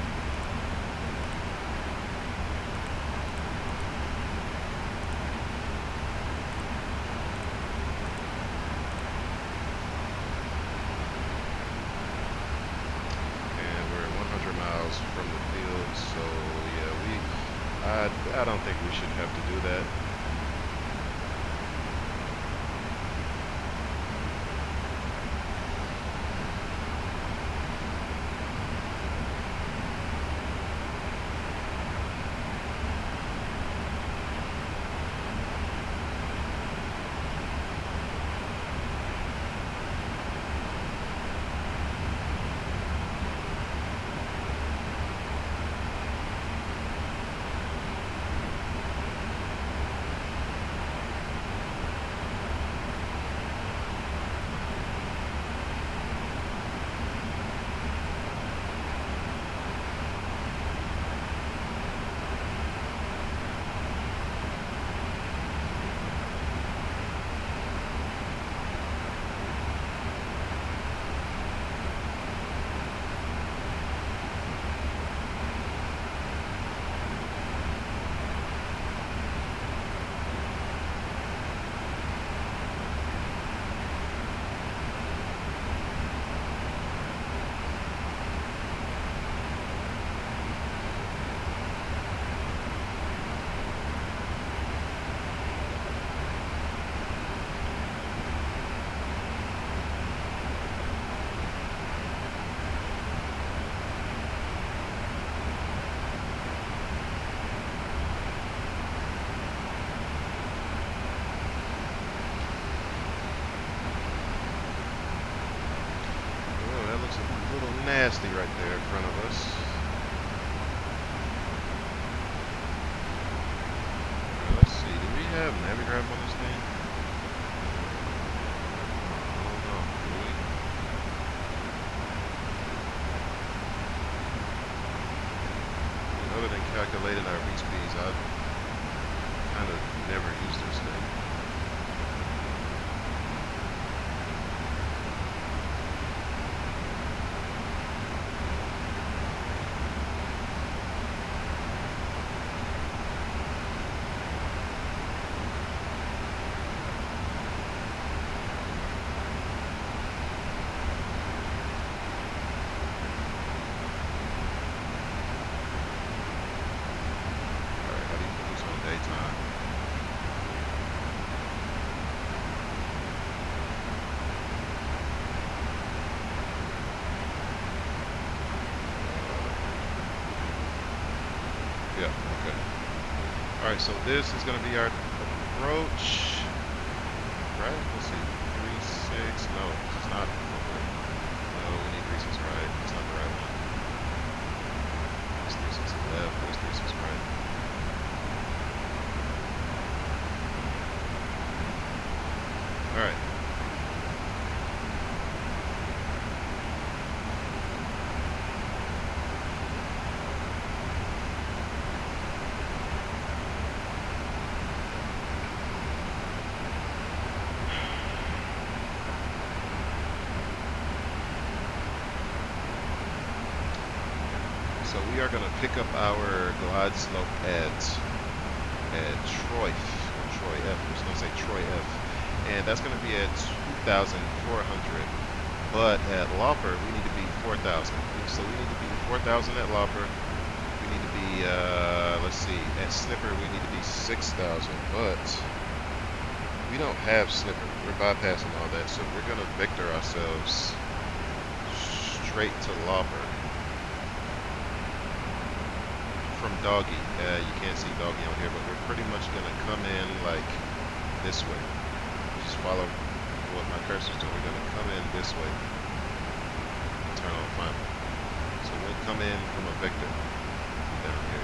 And we're 100 miles from the field, so yeah, I don't think we should have to do that. nasty right there in front of us. Let's see, do we have Navigraph on this thing? I don't know, do we? Other than calculating our reach speeds, I kind of never used this thing. Yeah, okay. Alright, so this is going to be our approach. Right? Let's see. 3-6. No, it's not. No, we need 3-6 right. It's not the right one. It's 3-6 left. It's 3-6 right. Alright. So we are going to pick up our glide slope at Troy F. I'm just going to say Troy F. And that's going to be at 2,400. But at Lauper, we need to be 4,000. So we need to be 4,000 at Lauper. We need to be, let's see, at Snipper, we need to be 6,000. But we don't have Snipper. We're bypassing all that. So we're going to vector ourselves straight to Lauper. From Doggy. You can't see Doggy on here, but we're pretty much going to come in like this way. Just follow what my cursor's doing. We're going to come in this way and turn on final. So we'll come in from a vector down here.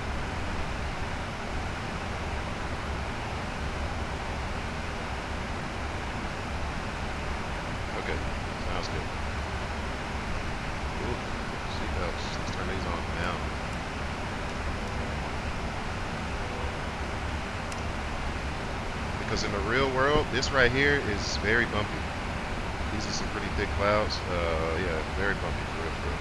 Okay, sounds good. Ooh, seatbelts. Let's turn these on now. Because in the real world, this right here is very bumpy. These are some pretty thick clouds. Yeah, very bumpy for real, for real.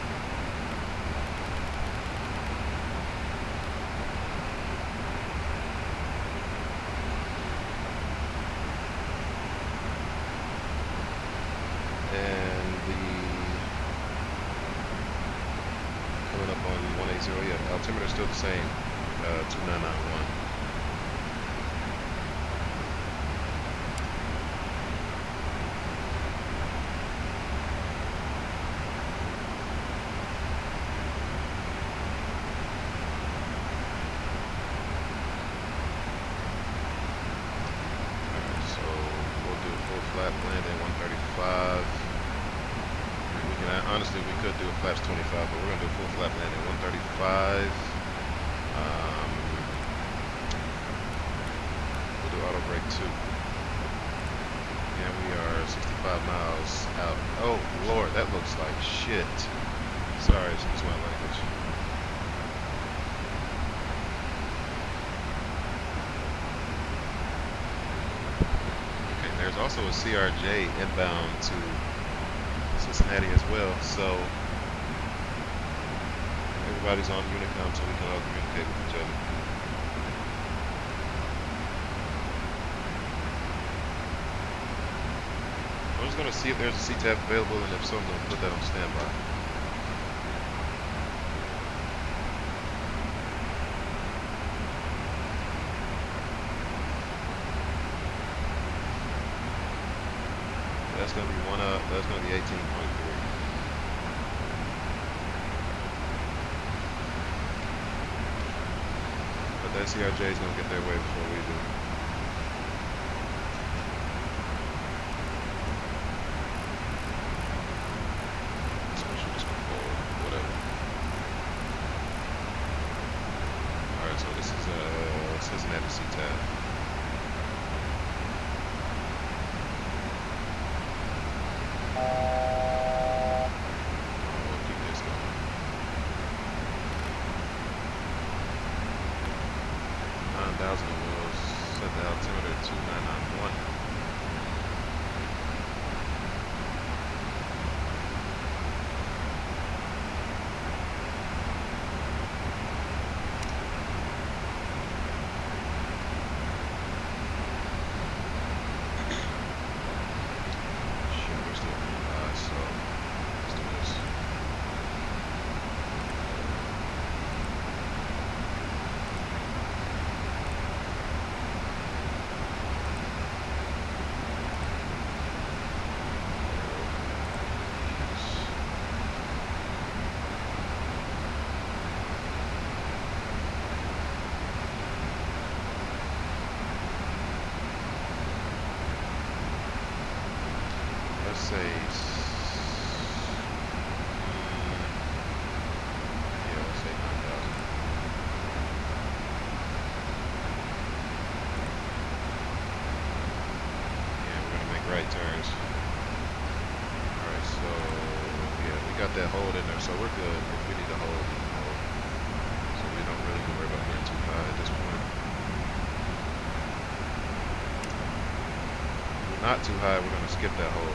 And coming up on 180, yeah, altimeter still the same, 2991. Honestly, we could do a flaps 25, but we're going to do a full flap landing 135. We'll do auto brake 2. And we are 65 miles out. Oh, Lord, that looks like shit. Sorry, excuse my language. Okay, there's also a CRJ inbound to Cincinnati as well, so everybody's on Unicom so we can all communicate with each other. I'm just going to see if there's a CTAP available, and if so, I'm going to put that on standby. That's going to be one up. That's going to be 18.3. But that CRJ is going to get their way before we do. So we should just go forward. let's say, yeah, let's say 9,000. Yeah, we're gonna make right turns. All right, so yeah, we got that hold in there, so we're good. If we need to hold, we can hold. So we don't really worry about getting too high at this point. If we're not too high, we're gonna skip that hold.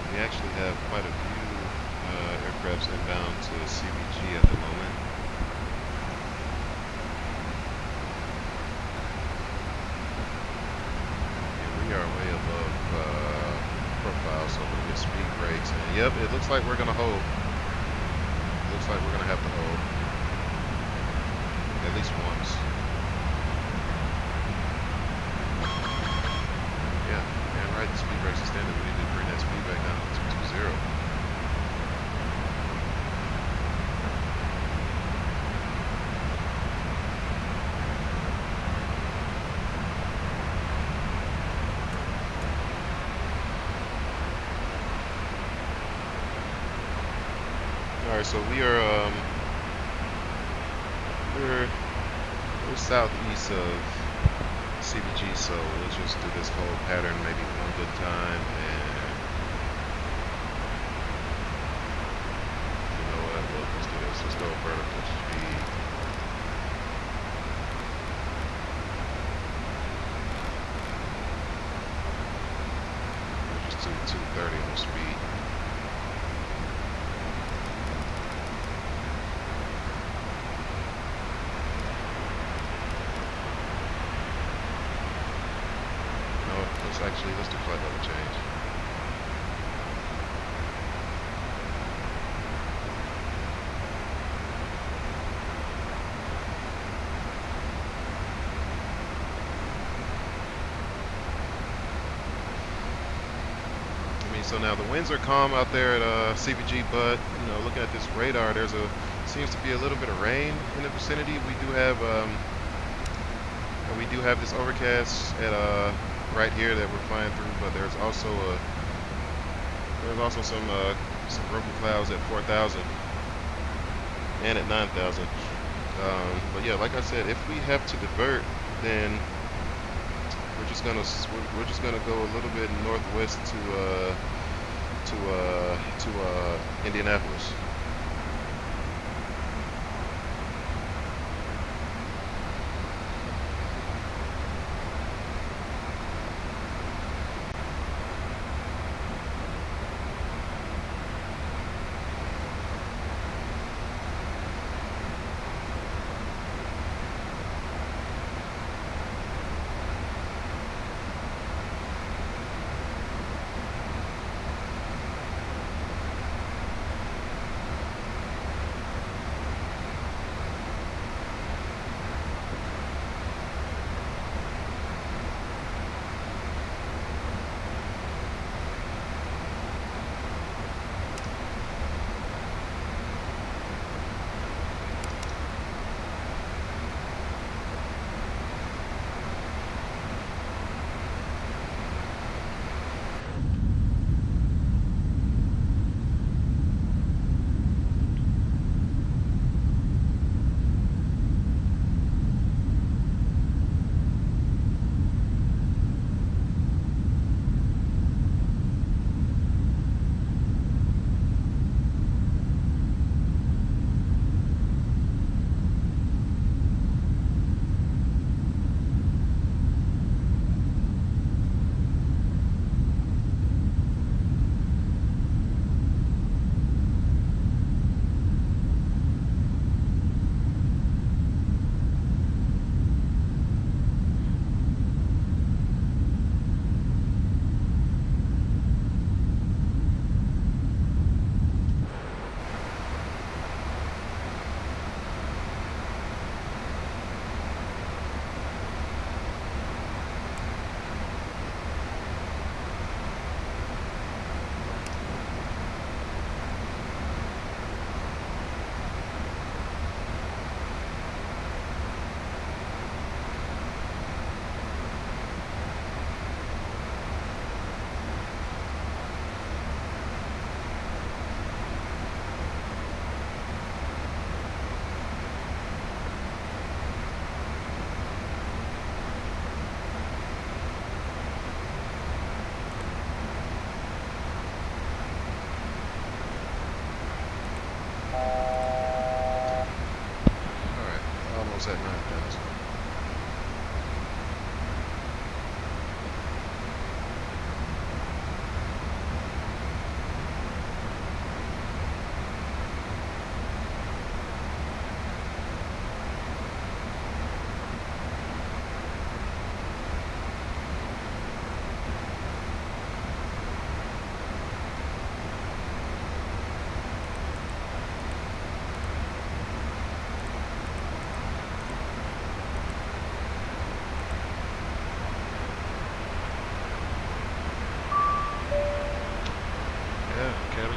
We actually have quite a few aircrafts inbound to CBG at the moment. And we are way above profile, so we'll get speed brakes. And yep, it looks like we're going to hold. It looks like we're going to have to hold. At least once. Yeah, and right, the speed brakes extended. We need to bring that speed back down to 2.0. Alright, so we are we're southeast of CBG, so we'll just do this whole pattern maybe one good time, and you know what, look, let's do this. Let's go vertical speed. We'll just do 230 on speed. Actually, let's do flight level change. I mean, so now the winds are calm out there at CBG, but you know, looking at this radar, seems to be a little bit of rain in the vicinity. We do have this overcast at right here that we're flying through, but there's also some broken clouds at 4,000 and at 9,000. But yeah, like I said, if we have to divert, then we're just gonna go a little bit northwest to Indianapolis.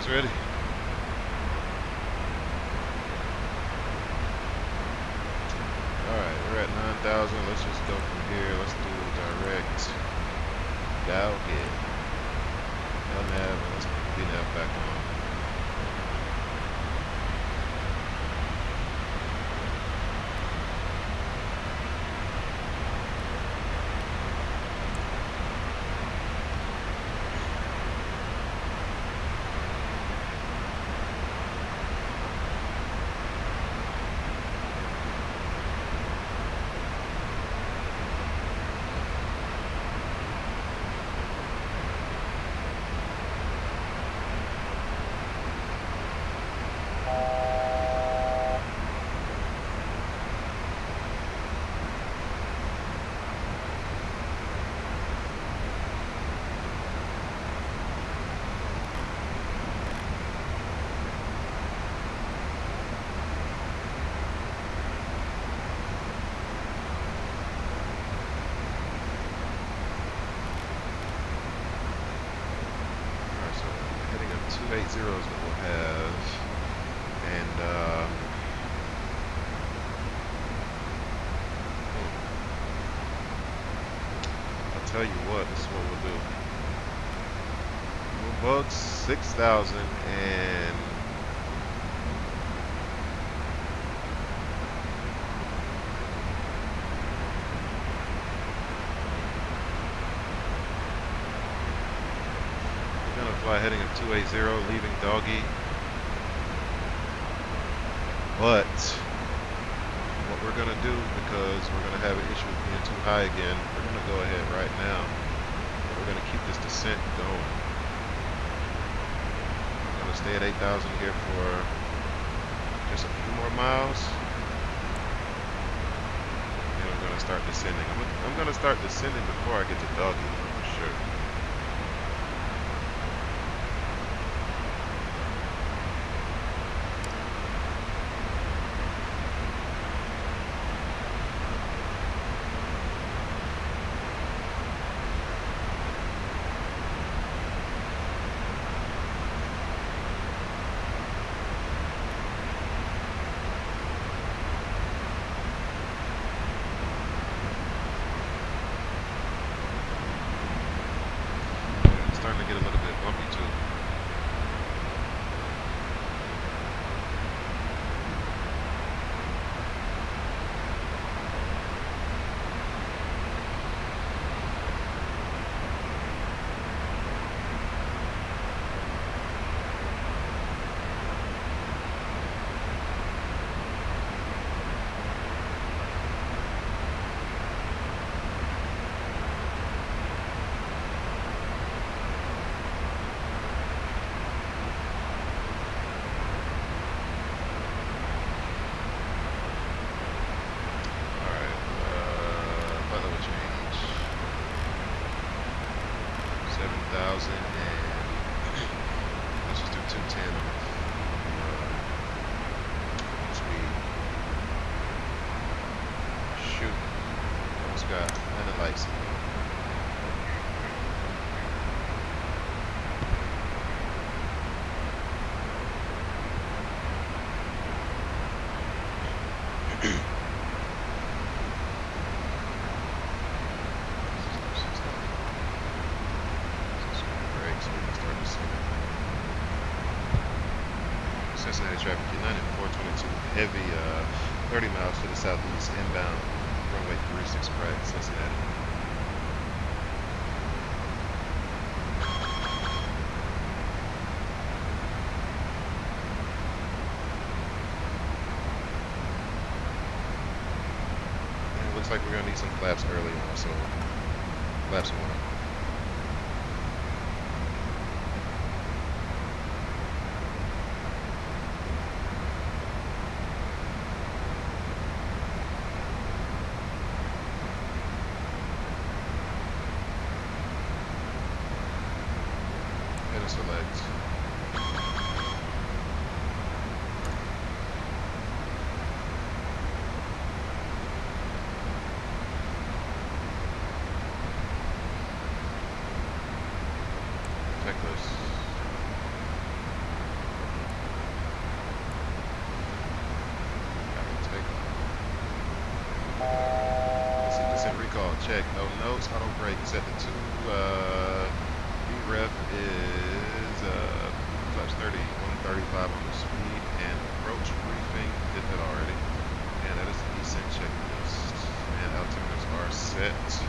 Who's ready? Alright, we're at 9,000. Let's just go from here. Let's do direct dial get. LNAV, and let's put the VNAV back on. Alright, so heading up 280 is what we'll have. And I'll tell you what, this is what we'll do. We'll bug 6,000 and we're gonna fly heading up 280, leaving doggy. But what we're gonna do, because we're gonna have an issue with being too high again, we're gonna go ahead right now. We're gonna keep this descent going. We're gonna stay at 8,000 here for just a few more miles. Then we're gonna start descending. I'm gonna start descending before I get to doggy for sure. It's starting to get a little bit bumpy too. Alright, flight level change. 7,000 and let's just do 210 on speed. Shoot. Almost got landing lights. Cincinnati traffic, United 422 heavy, 30 miles to the southeast inbound, runway 36 right, Cincinnati. And it looks like we're gonna need some flaps early on, so flaps 1. And select. Checklist. check. No notes. Auto brake set to 2. VREF is flaps 30, 135 on the speed, and approach briefing. Did that already. And that is the descent checklist. And altimeters are set.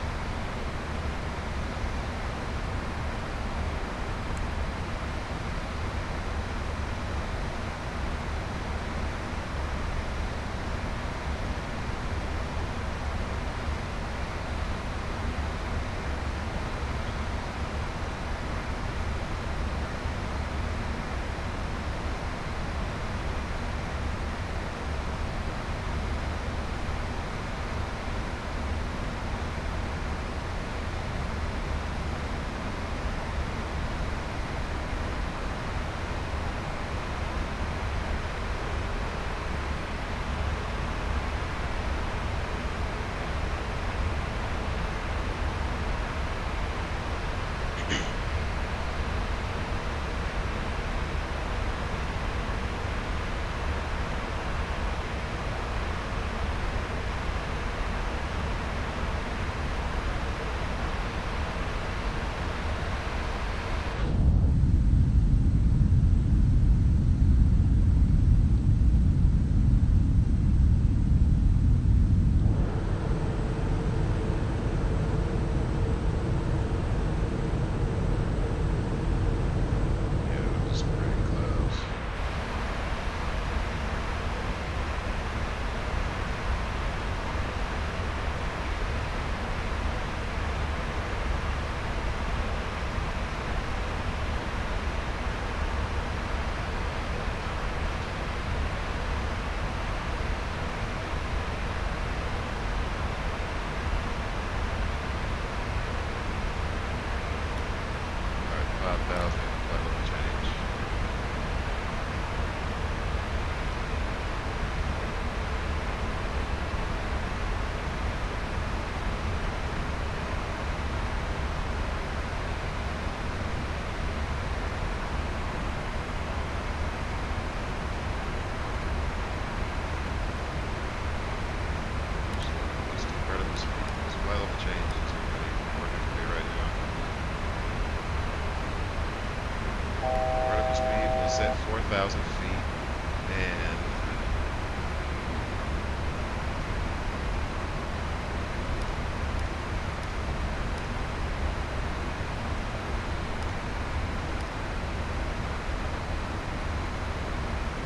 At 4,000 feet, and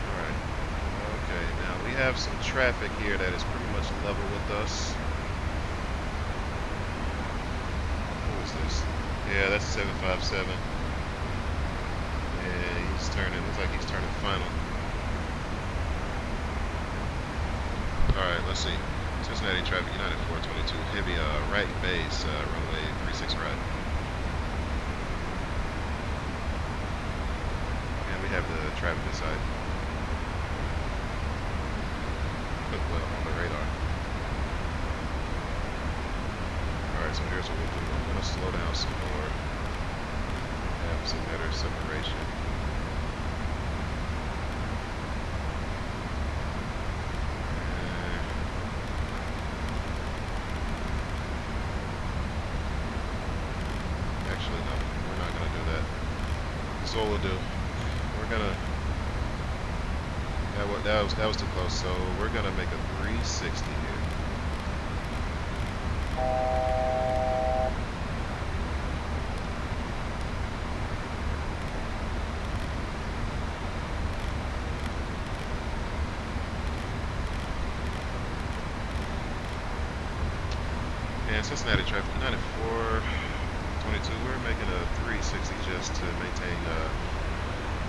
alright, okay, now we have some traffic here that is pretty much level with us. What is this? Yeah, that's 757. He's turning, looks like he's turning final. Alright, let's see. Cincinnati traffic, United 422, heavy right base, runway 36 right. And we have the traffic inside. Well, on the radar. Alright, so here's what we'll do. I'm going to slow down some more. Have some better separation. Actually, no, we're not going to do that. So what we'll do, we're going to, that was too close, so we're going to make a 360 here. And Cincinnati traffic, 9422, we're making a 360 just to maintain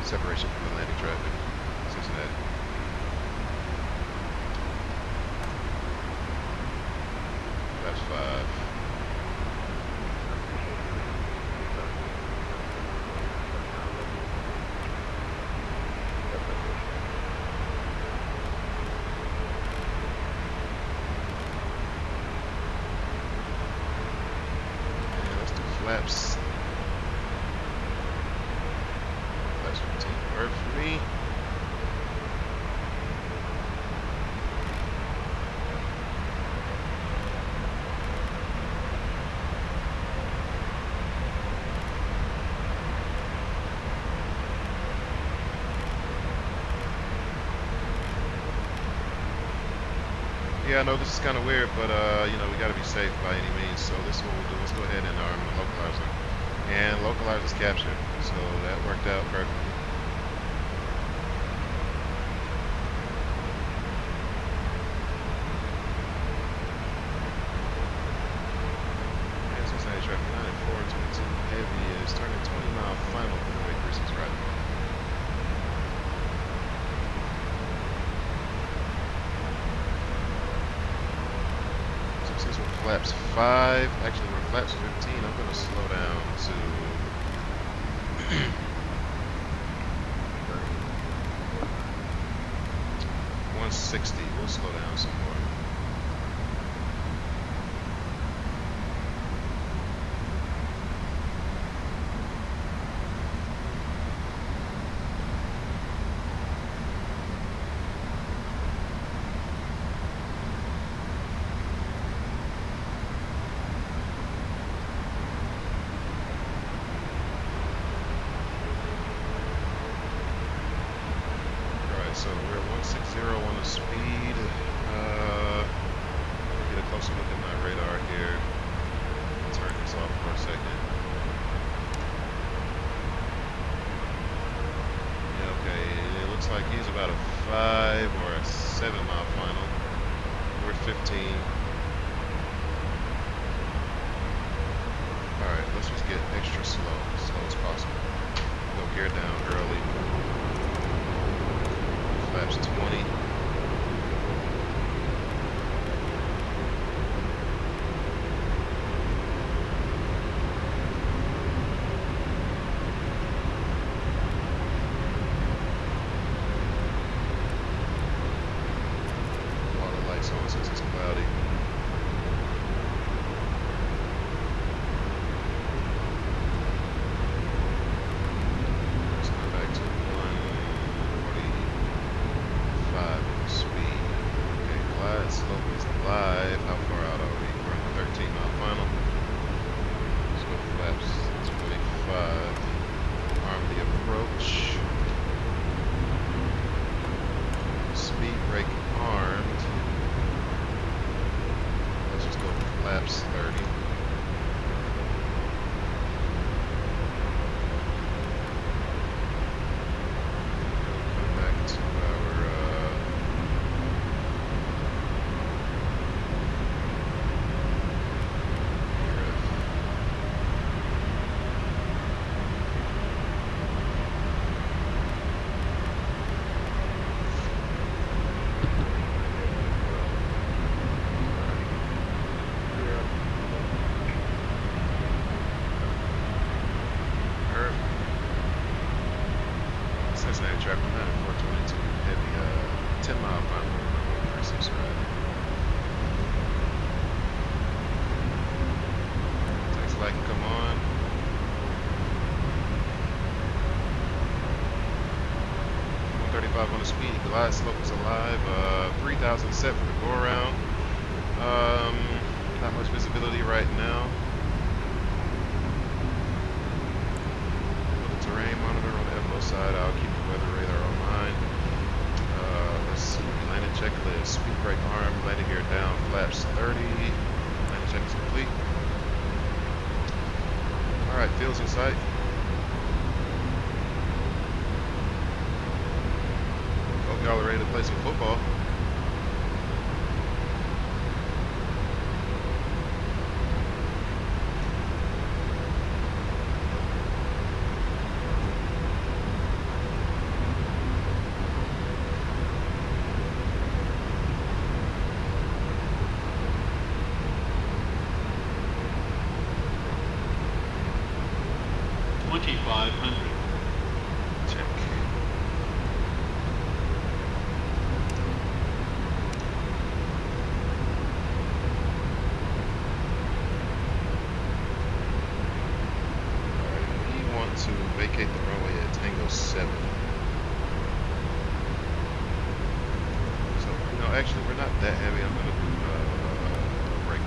separation from the landing traffic. Cincinnati. That's 5. Flaps 15 work for me. Yeah, I know this is kind of weird, but you know, we got to be safe by any means. So this is what we'll do. Let's go ahead and arm the localizer. And localizer's captured. So that worked out perfectly. And Cincinnati traffic 9422 heavy is turning 20-mile final runway 36 right. Since we're flaps 5, actually we're flaps 15, I'm going to slow down to 160. We'll slow down some more. So we're 160 on the speed. Let me get a closer look at my radar here. Turn this off for a second. Yeah, okay. It looks like he's about a 5 or a 7 mile final. We're 15. Alright, let's just get extra slow, as slow as possible. Go gear down early. Flaps 20. All the lights on since it's cloudy. Let's go back to 145 speed. Okay, glide slope is live. How far out are we? We're on the 13 mile final. Let's go flaps 25. Arm the approach. Speed brake armed. Let's just go flaps 30. Come back to our Cincinnati traffic 9422 heavy 10 mile final runway 36 right. Taxi light can come on. 135 on the speed. Glide slope is alive. 3,000 set for the go around. Not much visibility right now. The terrain monitor on the FO side. I'll keep the weather radar on mine. Let's see. Landing checklist. Speed brake arm. Landing gear down. Flaps 30. Landing check is complete. Alright, fields in sight. Hope y'all are ready to play some football. Check. Alright, we want to vacate the runway at Tango 7. So, no, actually, we're not that heavy. I'm going to do brake 1.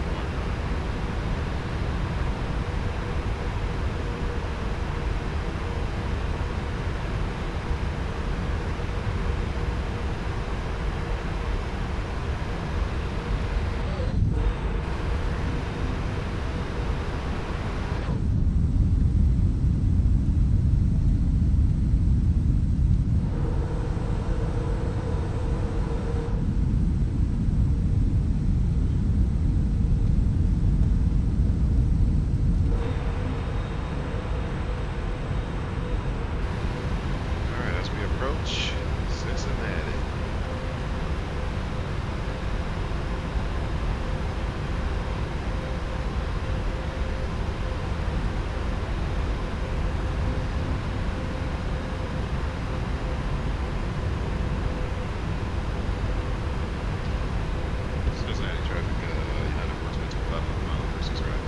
Beach, Cincinnati. Cincinnati traffic, United 422, 500 mile versus right.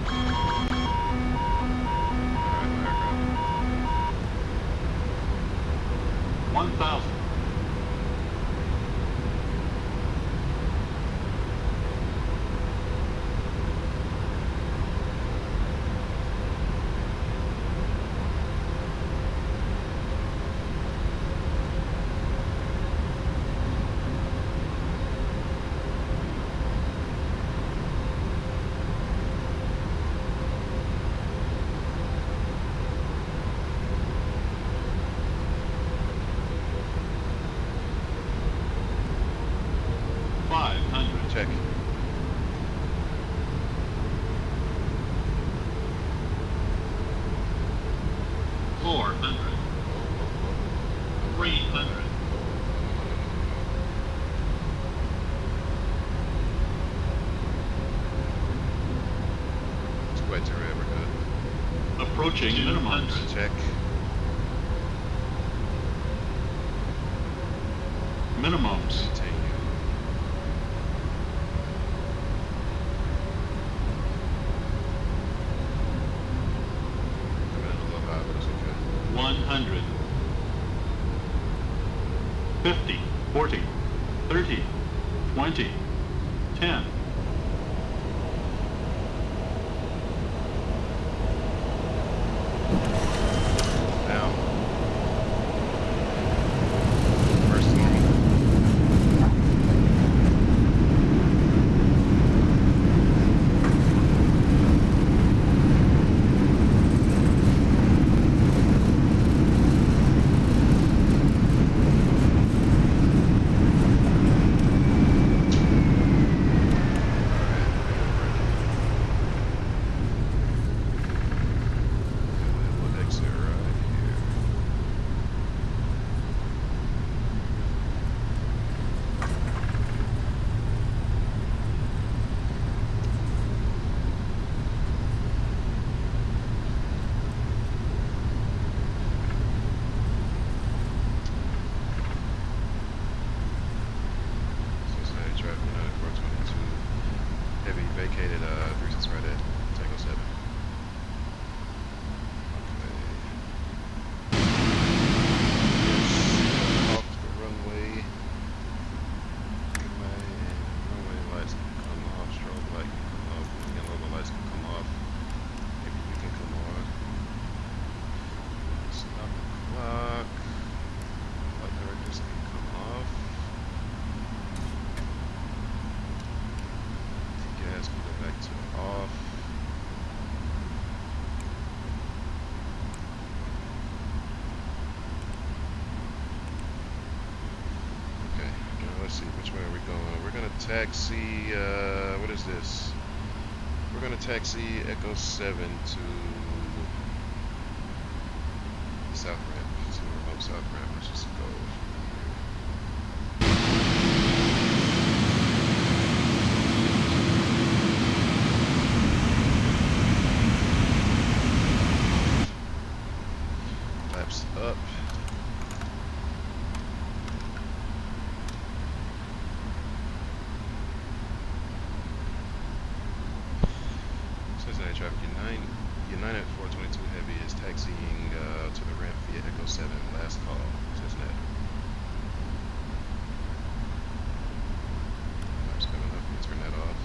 Alright, aircraft. 1,000. Check. 400. 300. It's way too red, we're good. Approaching minimums. Check. Minimums. Continue. Coming in a little high, but it's okay. 100. 50. 40. 30. 20. 10. Down. First normal. We'll exit right here. Cincinnati traffic, United 422. Heavy vacated, 36 right at Tango 7. Okay. Yes, off the runway. Runway lights can come off, strobe light can come off, yellow lights can come off. Maybe we can come on. Stop the clock. Light directors can come off. Gas can go back to off. Okay, now let's see, which way are we going? We're gonna taxi, what is this? We're gonna taxi Echo 7 to the south ramp, to the remote south ramp. Let's just go here. Flaps up. Cincinnati traffic, United 422 Heavy is taxiing to the ramp via Echo 7. Last call, Cincinnati. Flaps coming up, we'll turn that off.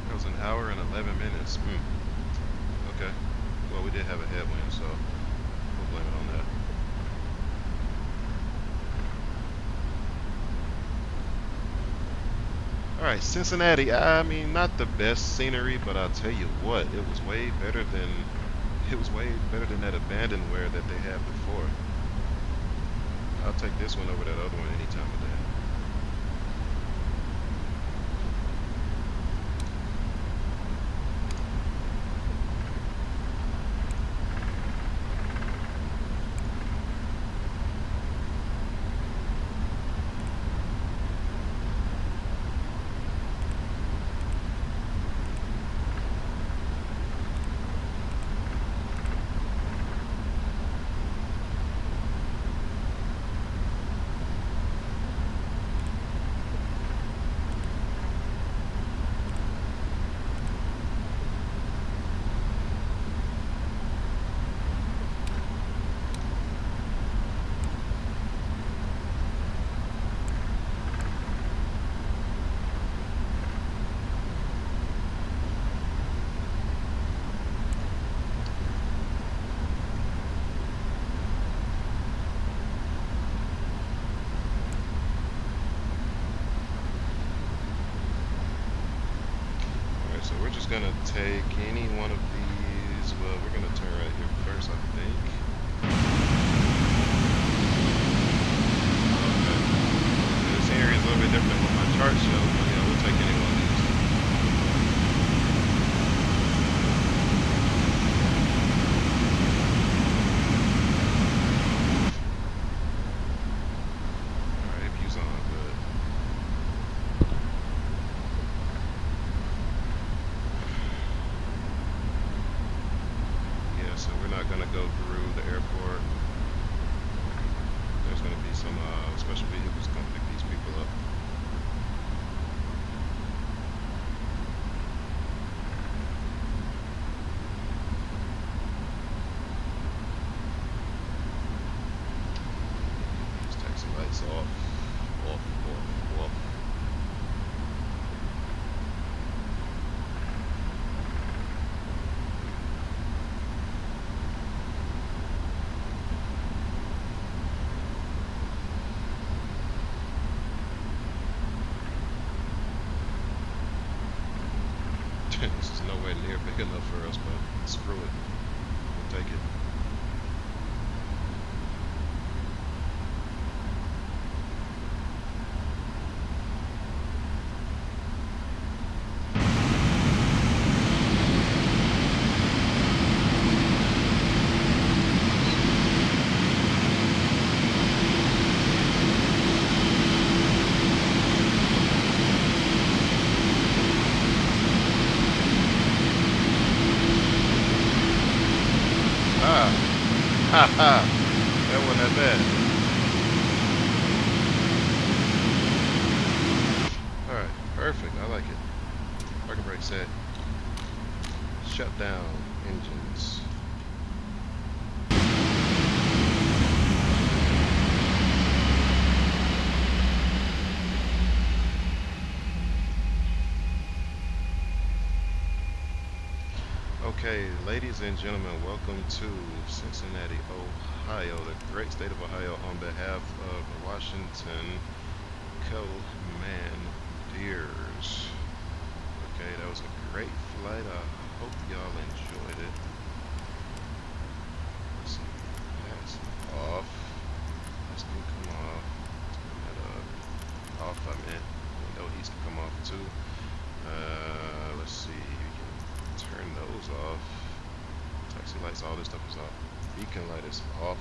That was an 11 minutes. Okay. Well, we did have a headwind, so we'll blame it on that. Alright, Cincinnati. I mean, not the best scenery, but I'll tell you what, it was way better than that abandonware that they had before. I'll take this one over that other one any time of day. So we're just gonna take any one of these. Well, we're gonna turn right here first, I think. Okay. This area is a little bit different than what my chart shows, but yeah, we'll take any one of these. Alright, view's on, good. So we're not going to go through the airport. There's going to be some special vehicles come pick these people up. These taxi lights off, off, off, off. This is nowhere near big enough for us, but screw it. We'll take it. Ha ha! That wasn't that bad. Alright, perfect. I like it. Parking brake set. Shut down engines. Okay, ladies and gentlemen, welcome to Cincinnati, Ohio, the great state of Ohio, on behalf of the Washington Commandeers. Okay, that was a great flight. I hope y'all enjoyed it. Let's see, that's off. This can come off. Turn that off, I meant. We know these can come off too. Let's see. Turn those off. Taxi lights, all this stuff is off. Beacon light is off.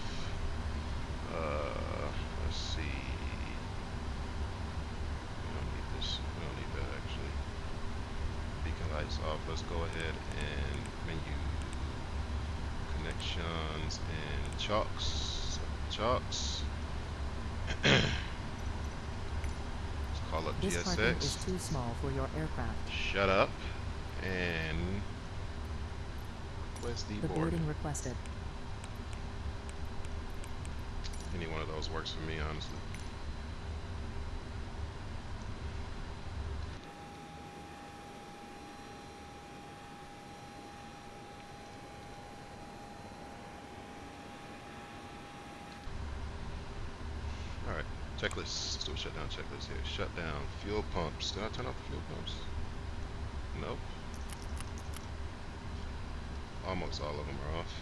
Let's see. We don't need this. We don't need that actually. Beacon lights off. Let's go ahead and menu connections and chalks. Chalks. Let's call up This parking GSX. is too small for your aircraft. Shut up. And where's the The boarding? boarding requested. Any one of those works for me, honestly. Checklist. Let's do a shutdown checklist here. Shut down fuel pumps. Did I turn off the fuel pumps? Nope. Almost all of them are off.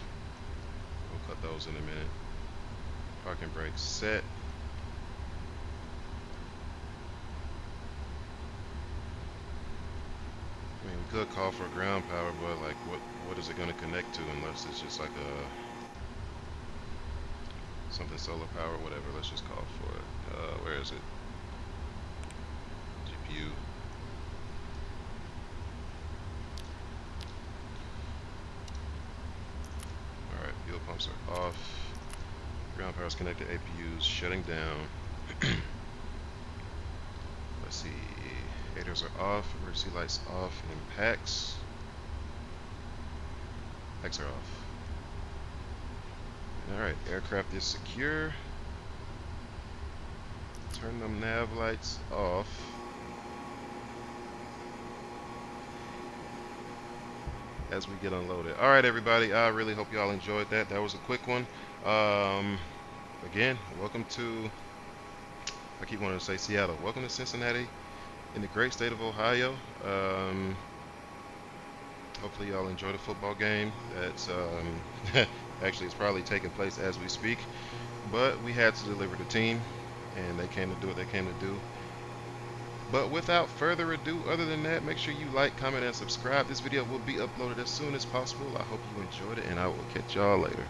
We'll cut those in a minute. Parking brakes set. I mean, we could call for ground power, but like, what is it going to connect to unless it's just like a something solar power, whatever. Let's just call for it. Where is it? GPU. All right, fuel pumps are off. Ground power is connected. APUs shutting down. Let's see. Haters are off. Emergency lights off. And packs. Packs are off. Alright, aircraft is secure. Turn them nav lights off. As we get unloaded. Alright, everybody. I really hope y'all enjoyed that. That was a quick one. Again, welcome to, I keep wanting to say Seattle. Welcome to Cincinnati in the great state of Ohio. Hopefully y'all enjoy the football game. That's actually it's probably taking place as we speak. But we had to deliver the team, and they came to do what they came to do. But without further ado, other than that, make sure you like, comment, and subscribe. This video will be uploaded as soon as possible. I hope you enjoyed it, and I will catch y'all later.